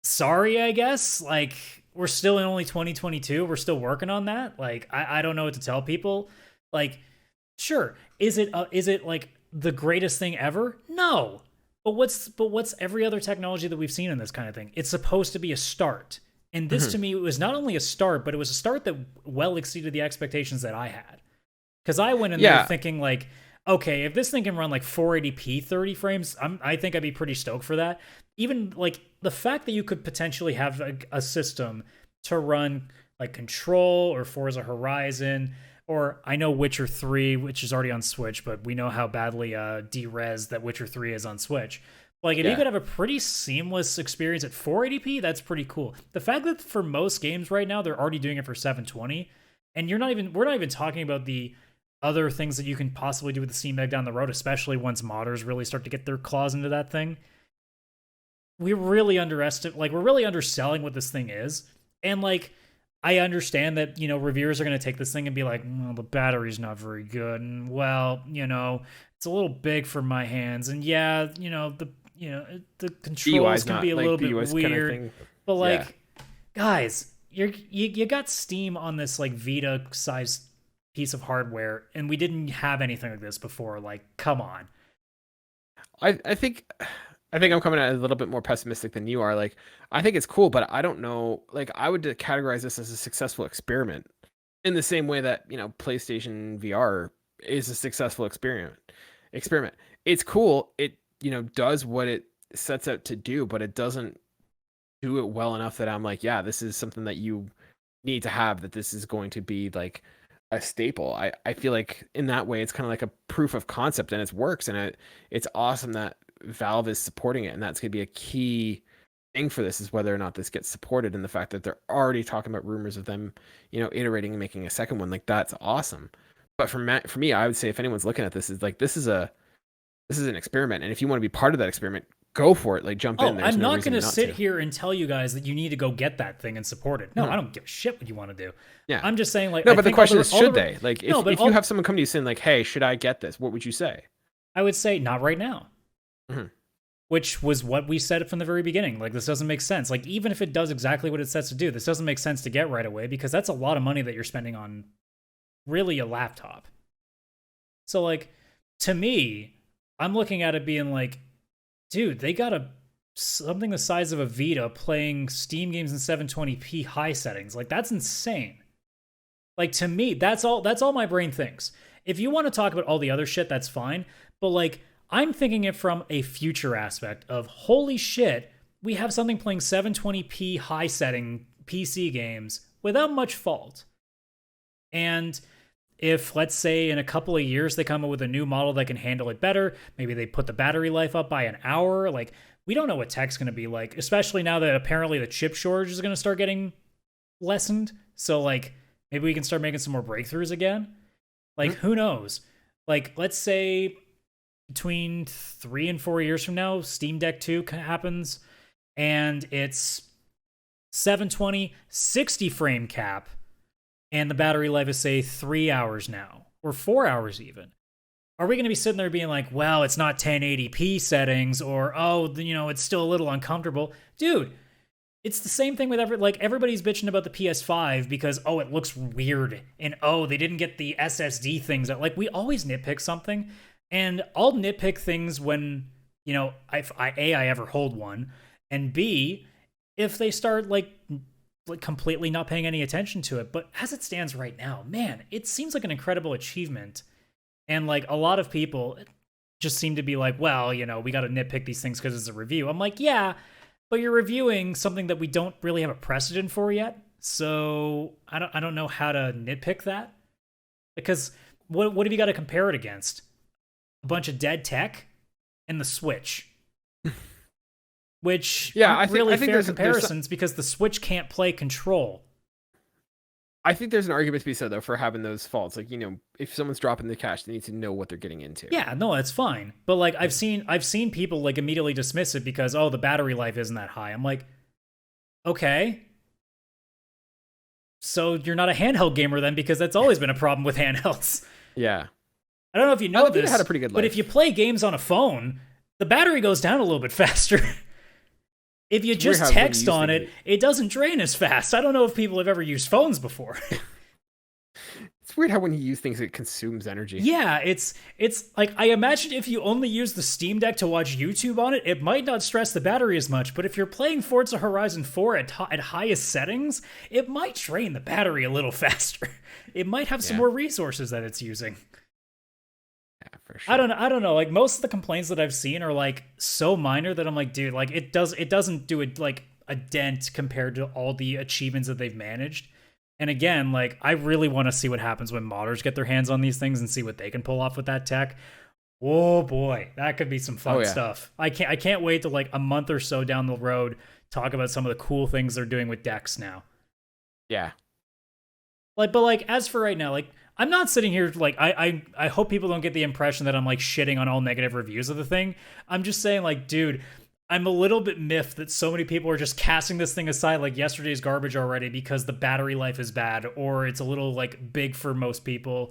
sorry, I guess. Like, we're still in only 2022. We're still working on that. Like, I don't know what to tell people. Like, sure, is it like the greatest thing ever? No. But what's every other technology that we've seen in this kind of thing? It's supposed to be a start. And this to me was not only a start, but it was a start that well exceeded the expectations that I had. Because I went in there thinking like, okay, if this thing can run like 480p 30 frames, I think I'd be pretty stoked for that. Even like the fact that you could potentially have a system to run like Control or Forza Horizon, or I know Witcher 3, which is already on Switch, but we know how badly de-res that Witcher 3 is on Switch. Like, if you could have a pretty seamless experience at 480p, that's pretty cool. The fact that for most games right now, they're already doing it for 720, and we're not even talking about the other things that you can possibly do with the Steam Deck down the road, especially once modders really start to get their claws into that thing. We're really underselling what this thing is. And like, I understand that, you know, reviewers are going to take this thing and be like, well, the battery's not very good. And well, you know, it's a little big for my hands, and yeah, the The UI controls is can not be a like little the bit US kind of weird. thing. But Yeah. like, guys, you got Steam on this like Vita sized piece of hardware, and we didn't have anything like this before. Like, come on. I think I'm coming at it a little bit more pessimistic than you are. Like, I think it's cool, but I don't know. Like, I would categorize this as a successful experiment in the same way that, PlayStation VR is a successful experiment. Experiment. It's cool. It, does what it sets out to do, but it doesn't do it well enough that I'm like, yeah, this is something that you need to have, that this is going to be like a staple. I feel like in that way, it's kind of like a proof of concept and it works. And it's awesome that Valve is supporting it. And that's going to be a key thing for this, is whether or not this gets supported. And the fact that they're already talking about rumors of them, iterating and making a second one, like that's awesome. But for me, I would say if anyone's looking at this, is like, this is an experiment. And if you want to be part of that experiment, go for it. Like, jump in. There's I'm no not reason going to not sit to. here and tell you guys that you need to go get that thing and support it. No, I don't give a shit what you want to do. Yeah. I'm just saying, like, No, I but the think question is, should they? Like, No, but if you have someone come to you saying, like, hey, should I get this? What would you say? I would say not right now. Mhm. Which was what we said from the very beginning. Like, this doesn't make sense. Like, even if it does exactly what it sets to do, this doesn't make sense to get right away, because that's a lot of money that you're spending on really a laptop. So, like, to me, I'm looking at it being like, dude, they got something the size of a Vita playing Steam games in 720p high settings. Like, that's insane. Like, to me, that's all my brain thinks. If you want to talk about all the other shit, that's fine. But like, I'm thinking it from a future aspect of, holy shit, we have something playing 720p high setting PC games without much fault. And if, let's say, in a couple of years they come up with a new model that can handle it better, maybe they put the battery life up by an hour, like, we don't know what tech's going to be like, especially now that apparently the chip shortage is going to start getting lessened. So, like, maybe we can start making some more breakthroughs again. Like, who knows? Like, let's say between 3 and 4 years from now, Steam Deck 2 happens, and it's 720, 60 frame cap, and the battery life is, say, 3 hours now, or 4 hours even. Are we going to be sitting there being like, well, it's not 1080p settings, or, oh, it's still a little uncomfortable? Dude, it's the same thing with everybody's bitching about the PS5 because, oh, it looks weird, and oh, they didn't get the SSD things. Like, we always nitpick something, and I'll nitpick things when, I ever hold one, and B, if they start like completely not paying any attention to it. But as it stands right now, man, it seems like an incredible achievement. And like, a lot of people just seem to be like, well, we got to nitpick these things because it's a review. I'm like, yeah, but you're reviewing something that we don't really have a precedent for yet. So I don't know how to nitpick that, because what have you got to compare it against? A bunch of dead tech and the Switch. Which aren't really fair comparisons, because the Switch can't play Control. I think there's an argument to be said, though, for having those faults. Like, if someone's dropping the cash, they need to know what they're getting into. Yeah, no, that's fine. But like, I've seen people like immediately dismiss it because, oh, the battery life isn't that high. I'm like, okay, so you're not a handheld gamer then, because that's always been a problem with handhelds. Yeah. I don't know if you know this, had a pretty good life. But if you play games on a phone, the battery goes down a little bit faster. If you just text on it, it doesn't drain as fast. I don't know if people have ever used phones before. It's weird how when you use things, it consumes energy. Yeah, it's like, I imagine if you only use the Steam Deck to watch YouTube on it, it might not stress the battery as much. But if you're playing Forza Horizon 4 at highest settings, it might drain the battery a little faster. It might have some more resources that it's using. Yeah, for sure. I don't know. Like, most of the complaints that I've seen are like so minor that I'm like, dude, like, it doesn't do it like a dent compared to all the achievements that they've managed. And again, like, I really want to see what happens when modders get their hands on these things and see what they can pull off with that tech. Oh boy, that could be some fun stuff. I can't wait to, like, a month or so down the road, talk about some of the cool things they're doing with decks now. Yeah. Like, but like, as for right now, like, I'm not sitting here like, I hope people don't get the impression that I'm like shitting on all negative reviews of the thing. I'm just saying, like, dude, I'm a little bit miffed that so many people are just casting this thing aside like yesterday's garbage already because the battery life is bad, or it's a little like big for most people.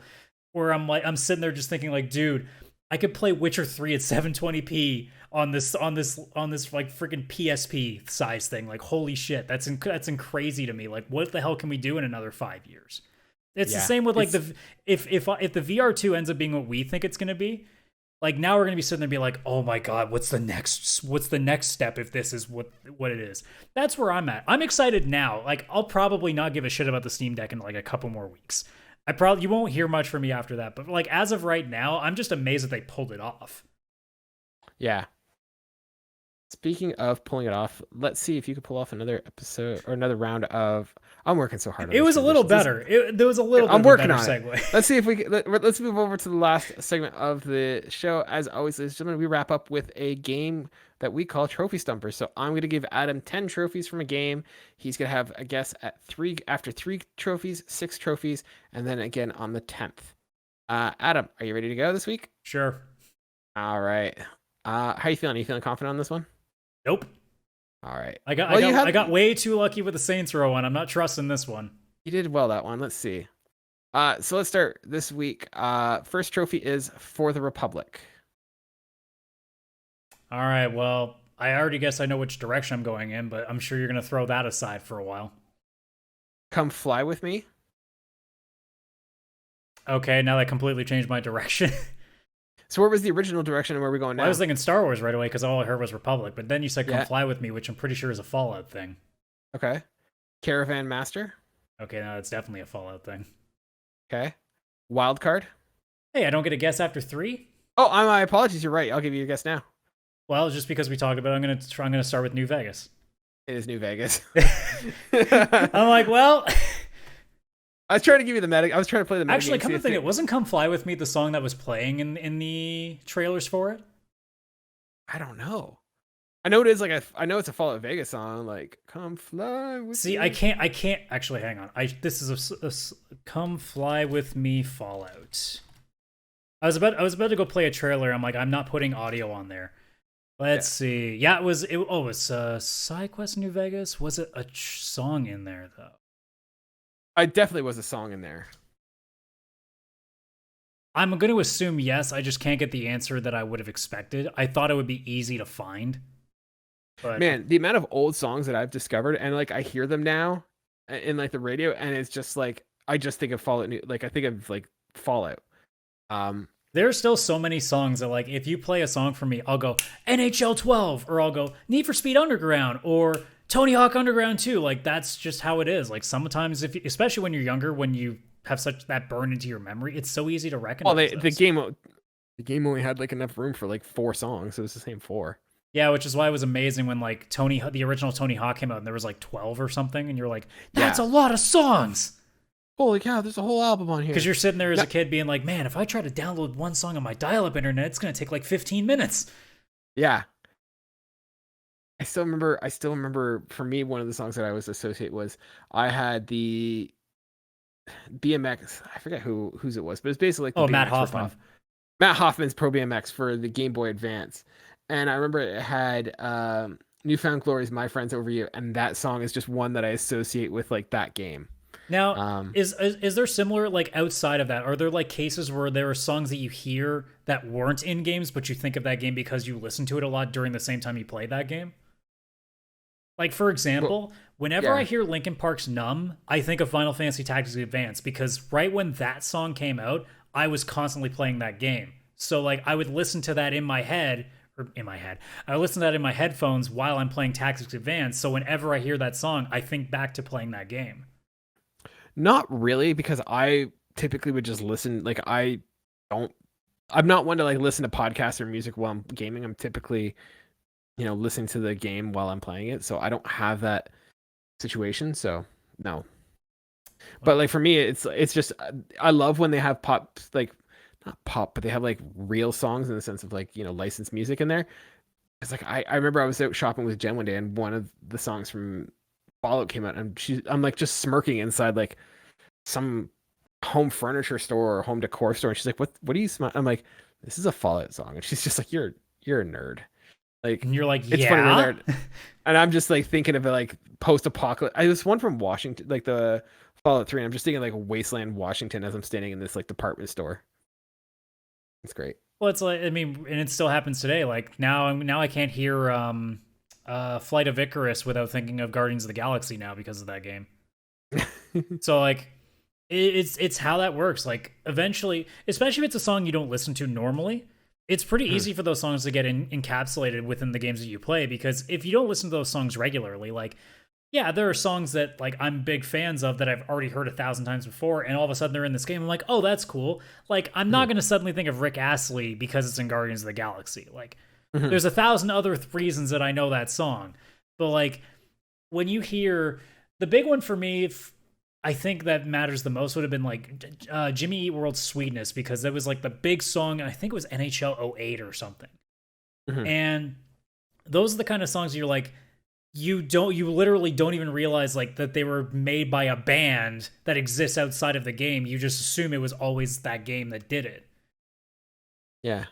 Or I'm sitting there just thinking like, dude, I could play Witcher 3 at 720p on this like freaking PSP size thing. Like, holy shit, that's crazy to me. Like, what the hell can we do in another 5 years? It's the same with like if the VR2 ends up being what we think it's going to be, like now we're going to be sitting there and be like, oh my god, what's the next step if this is what it is? That's where I'm at. I'm excited now. Like, I'll probably not give a shit about the Steam Deck in like a couple more weeks. You won't hear much from me after that, but like as of right now, I'm just amazed that they pulled it off. Yeah. Speaking of pulling it off, let's see if you could pull off another episode or another round of. I'm working so hard. It was a little better. There was a little. I'm bit working of a on better it. Segue. Let's see if we can. Let's move over to the last segment of the show. As always, ladies and gentlemen, we wrap up with a game that we call Trophy Stumpers. So I'm going to give Adam 10 trophies from a game. He's going to have a guess at after 3 trophies, 6 trophies, and then again on the 10th. Adam, are you ready to go this week? Sure. All right. How are you feeling? Are you feeling confident on this one? Nope. All right. I got way too lucky with the Saints Row one. I'm not trusting this one. You did well that one. Let's see. So let's start this week. First trophy is For the Republic. All right. Well, I already guess I know which direction I'm going in, but I'm sure you're going to throw that aside for a while. Come Fly With Me. Okay, now that completely changed my direction. So where was the original direction and where are we going now? Well, I was thinking Star Wars right away because all I heard was Republic, but then you said Come Yeah. Fly With Me, which I'm pretty sure is a Fallout thing. Okay. Caravan Master. Okay, now it's definitely a Fallout thing. Okay. Wild Card. Hey, I don't get a guess after 3? Oh, my apologies. You're right. I'll give you a guess now. Well, just because we talked about it, I'm gonna start with New Vegas. It is New Vegas. I'm like, well, I was trying to give you the meta. I was trying to play the meta. actually, come to think, it wasn't "Come Fly With Me" the song that was playing in the trailers for it. I don't know. I know it is like I know it's a Fallout Vegas song. Like Come Fly With Me. See, I can't actually hang on. This is a "Come Fly With Me" Fallout. I was about to go play a trailer. I'm like, I'm not putting audio on there. Let's see. Yeah, it was Side Quest New Vegas. Was it a song in there though? I definitely was a song in there. I'm going to assume yes. I just can't get the answer that I would have expected. I thought it would be easy to find. But Man, the amount of old songs that I've discovered and like I hear them now in like the radio and it's just like I just think of Fallout like I think of like Fallout. There are still so many songs that, like, if you play a song for me, I'll go NHL 12, or I'll go Need for Speed Underground, or Tony Hawk Underground 2. Like, that's just how it is. Like, sometimes, especially when you're younger, when you have such that burned into your memory, it's so easy to recognize. Well, the game only had like enough room for like 4 songs, so it was the same 4. Yeah, which is why it was amazing when like the original Tony Hawk came out, and there was like 12 or something, and you're like, that's a lot of songs. Holy cow, there's a whole album on here. Because you're sitting there as a kid being like, man, if I try to download one song on my dial-up internet, it's going to take like 15 minutes. Yeah. I still remember for me, one of the songs that I was associate was I had the BMX. I forget whose it was, but it's basically like Matt Hoffman. Matt Hoffman's Pro BMX for the Game Boy Advance. And I remember it had Newfound Glory's My Friends Over You. And that song is just one that I associate with like that game. Now, is there similar, like, outside of that? Are there, like, cases where there are songs that you hear that weren't in games, but you think of that game because you listened to it a lot during the same time you played that game? Like, for example, whenever I hear Linkin Park's Numb, I think of Final Fantasy Tactics Advance, because right when that song came out, I was constantly playing that game. So, like, I would listen to that in my head, I would listen to that in my headphones while I'm playing Tactics Advance, so whenever I hear that song, I think back to playing that game. Not really, because I typically would just listen. Like I'm not one to like listen to podcasts or music while I'm gaming. I'm typically, listening to the game while I'm playing it. So I don't have that situation. So no. But like for me, it's just I love when they have pop, like not pop, but they have like real songs in the sense of like licensed music in there. It's like I remember I was out shopping with Jen one day and one of the songs from Fallout came out and I'm like just smirking inside like some home furniture store or home decor store and she's like, what do you smell? I'm like, this is a Fallout song. And she's just like, you're a nerd. Like, and you're like, it's funny we're there. And I'm just like thinking of it like post-apocalypse. I was one from Washington, like the Fallout 3, and I'm just thinking like Wasteland, Washington as I'm standing in this like department store. It's great. Well, it's like, I mean, and it still happens today. Like now I can't hear Flight of Icarus without thinking of Guardians of the Galaxy now because of that game. So like it's how that works. Like eventually, especially if it's a song you don't listen to normally, it's pretty easy for those songs to get encapsulated within the games that you play, because if you don't listen to those songs regularly, like yeah, there are songs that like I'm big fans of that I've already heard 1,000 times before, and all of a sudden they're in this game. I'm like, oh, that's cool. Like I'm not gonna suddenly think of Rick Astley because it's in Guardians of the Galaxy. Like there's 1,000 other reasons that I know that song. But like when you hear the big one for me, I think that matters the most would have been like Jimmy Eat World's Sweetness, because that was like the big song. I think it was NHL '08 or something. And those are the kind of songs you're like, you literally don't even realize like that they were made by a band that exists outside of the game. You just assume it was always that game that did it. Yeah.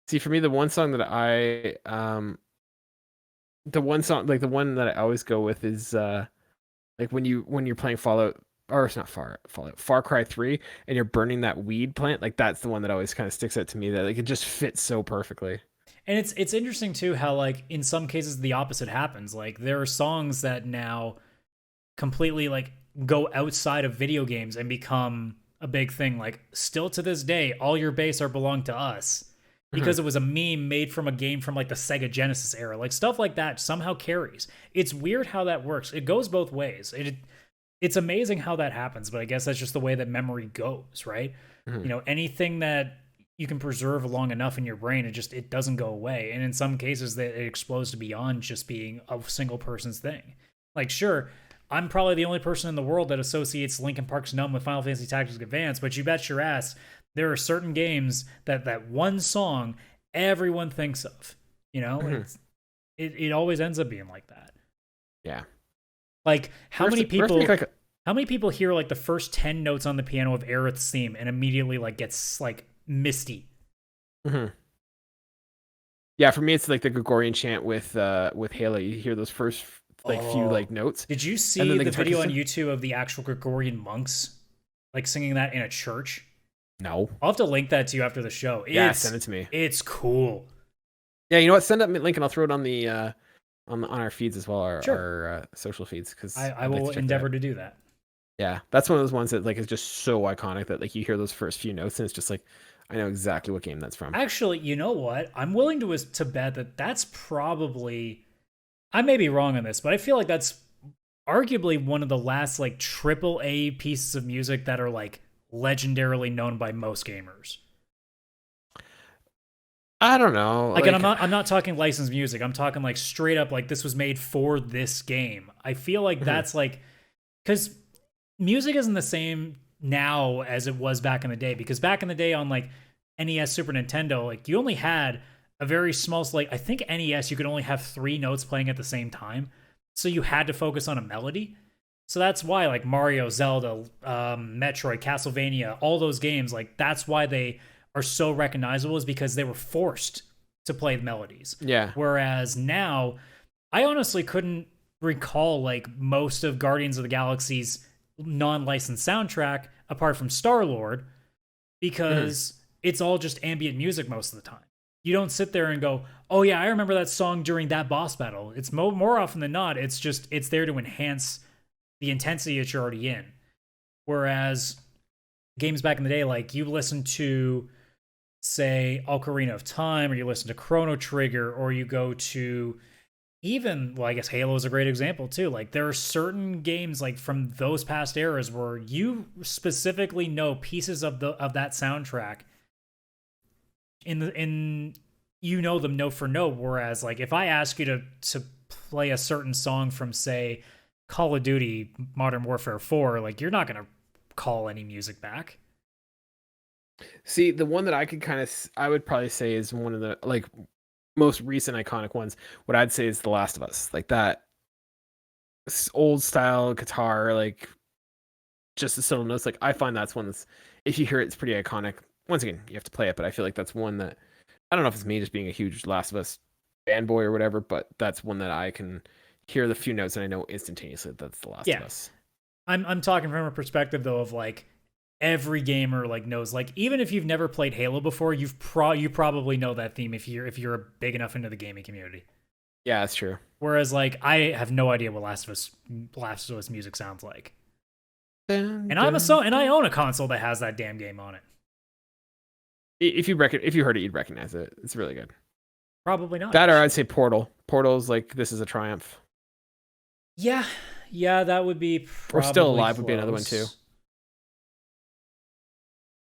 See, for me, the one song that the one that I always go with is like when you're playing Fallout, or it's not Fallout, Far Cry 3, and you're burning that weed plant. Like that's the one that always kind of sticks out to me, that like it just fits so perfectly. And it's interesting too how like in some cases the opposite happens. Like there are songs that now completely like go outside of video games and become a big thing. Like still to this day, All Your Bass Are Belong to Us, because it was a meme made from a game from like the Sega Genesis era. Like stuff like that somehow carries. It's weird how that works. It goes both ways. It's amazing how that happens, but I guess that's just the way that memory goes, right? You know, anything that you can preserve long enough in your brain, it doesn't go away. And in some cases that it explodes to beyond just being a single person's thing. Like sure, I'm probably the only person in the world that associates Linkin Park's Numb with Final Fantasy Tactics Advance, but you bet your ass there are certain games that one song everyone thinks of. You know, it always ends up being like that. Yeah. Like how many people hear like the first 10 notes on the piano of Aerith's theme and immediately like gets like misty? Yeah, for me it's like the Gregorian chant with Halo. You hear those first like few like notes. Did you see the video on YouTube of the actual Gregorian monks like singing that in a church? No. I'll have to link that to you after the show. Yeah, send it to me. It's cool. Yeah, you know what? Send up link and I'll throw it on the on our feeds as well, our social feeds, because I will endeavor to do that. Yeah, that's one of those ones that like is just so iconic that like you hear those first few notes and it's just like, I know exactly what game that's from. Actually, you know what? I'm willing to bet that that's probably, I may be wrong on this, but I feel like that's arguably one of the last like AAA pieces of music that are like legendarily known by most gamers. I don't know. Like, and I'm not talking licensed music. I'm talking like straight up like this was made for this game. I feel like that's like, because music isn't the same now as it was back in the day. Because back in the day on like NES, Super Nintendo, like you only had a very small, like I think NES you could only have 3 notes playing at the same time, so you had to focus on a melody. So that's why like Mario, Zelda, Metroid, Castlevania, all those games, like that's why they are so recognizable, is because they were forced to play melodies. Yeah. Whereas now, I honestly couldn't recall like most of Guardians of the Galaxy's non-licensed soundtrack apart from Star-Lord, because it's all just ambient music most of the time. You don't sit there and go, oh yeah, I remember that song during that boss battle. It's more often than not, it's there to enhance the intensity that you're already in. Whereas games back in the day, like you listen to, say, Ocarina of Time, or you listen to Chrono Trigger, or you go to even, well, I guess Halo is a great example too. Like there are certain games like from those past eras where you specifically know pieces of that soundtrack in you know them note for note. Whereas like if I ask you to play a certain song from, say, Call of Duty Modern Warfare 4, like you're not gonna call any music back. See, the one that I would probably say is one of the like most recent iconic ones. What I'd say is The Last of Us, like that old style guitar, like just the subtle notes. Like I find that's one that's, if you hear it, it's pretty iconic. Once again, you have to play it, but I feel like that's one that, I don't know if it's me just being a huge Last of Us fanboy or whatever, but that's one that I can hear the few notes and I know instantaneously that's The Last of Us. I'm talking from a perspective though of like, every gamer like knows. Like even if you've never played Halo before, you probably know that theme if you're big enough into the gaming community. Yeah, that's true. Whereas like I have no idea what Last of Us music sounds like. And I own a console that has that damn game on it. If you heard it, you'd recognize it. It's really good. Probably not. That, or I'd say Portal. Portal's like This Is a Triumph. Yeah, that would be. Or Still Alive would be another one too.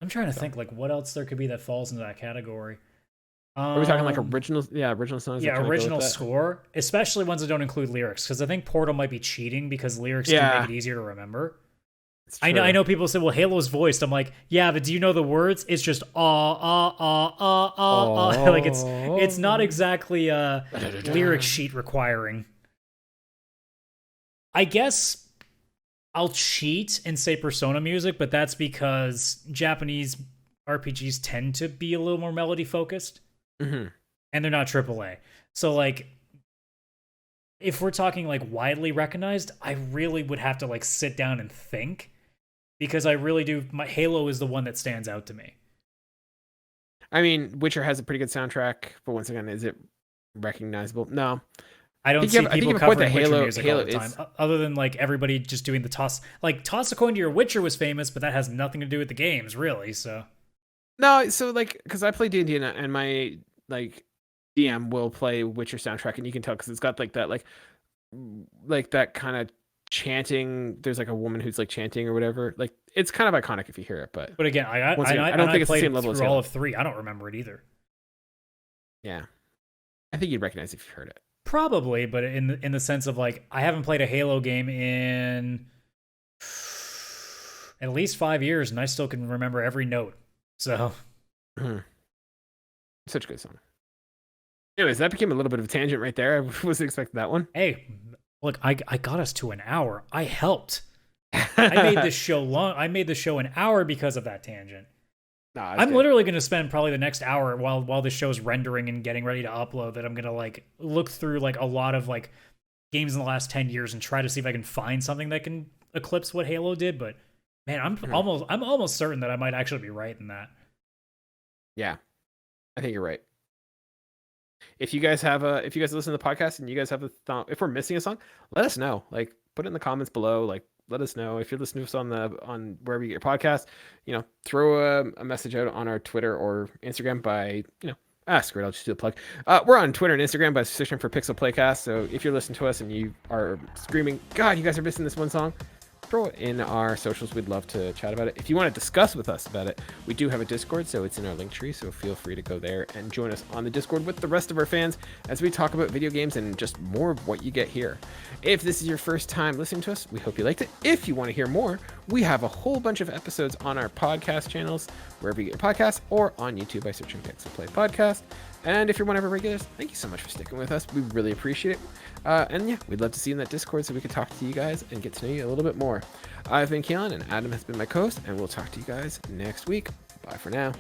I'm trying to think like what else there could be that falls into that category. Are we talking like original? Yeah, original songs. Yeah, original score, especially ones that don't include lyrics, because I think Portal might be cheating because lyrics can make it easier to remember. I know people say, well, Halo's voiced. I'm like, yeah, but do you know the words? It's just like it's not exactly a lyric sheet requiring. I guess I'll cheat and say Persona music, but that's because Japanese RPGs tend to be a little more melody focused. Mm-hmm. And they're not AAA. So like if we're talking like widely recognized, I really would have to like sit down and think, because I really do. My Halo is the one that stands out to me. I mean, Witcher has a pretty good soundtrack, but once again, is it recognizable? No. I don't see people covering Witcher music all the time, other than like everybody just doing the toss. Like Toss a Coin to Your Witcher was famous, but that has nothing to do with the games, really. So no, so like, because I play D&D and my like DM will play Witcher soundtrack, and you can tell because it's got like that like that kind of chanting. There's like a woman who's like chanting or whatever. Like it's kind of iconic if you hear it, but again, I don't think it's the same level as all of 3. I don't remember it either. Yeah, I think you'd recognize it if you heard it. Probably, but in the sense of like I haven't played a Halo game in at least 5 years, and I still can remember every note. So, such a good song. Anyways, that became a little bit of a tangent right there. I wasn't expecting that one. Hey, look, I got us to an hour. I helped. I made this show long. I made the show an hour because of that tangent. Nah, I'm literally going to spend probably the next hour while the show's rendering and getting ready to upload, that I'm going to like look through like a lot of like games in the last 10 years and try to see if I can find something that can eclipse what Halo did. But man, I'm almost certain that I might actually be right in that. Yeah, I think you're right. If you guys listen to the podcast and you guys have if we're missing a song, let us know. Like, put it in the comments below. Like, let us know if you're listening to us on wherever you get your podcast. Throw a message out on our Twitter or Instagram by screw it, I'll just do a plug. We're on Twitter and Instagram by searching for Pixel Playcast. So if you're listening to us and you are screaming, God, you guys are missing this one song, throw it in our socials. We'd love to chat about it. If you want to discuss with us about it, we do have a Discord, so it's in our link tree, so feel free to go there and join us on the Discord with the rest of our fans as we talk about video games and just more of what you get here. If this is your first time listening to us, we hope you liked it. If you want to hear more, we have a whole bunch of episodes on our podcast channels, wherever you get your podcasts, or on YouTube by searching Pixel Play Podcast. And if you're one of our regulars, thank you so much for sticking with us. We really appreciate it. And yeah, we'd love to see you in that Discord so we could talk to you guys and get to know you a little bit more. I've been Kaylan, and Adam has been my co-host, and we'll talk to you guys next week. Bye for now.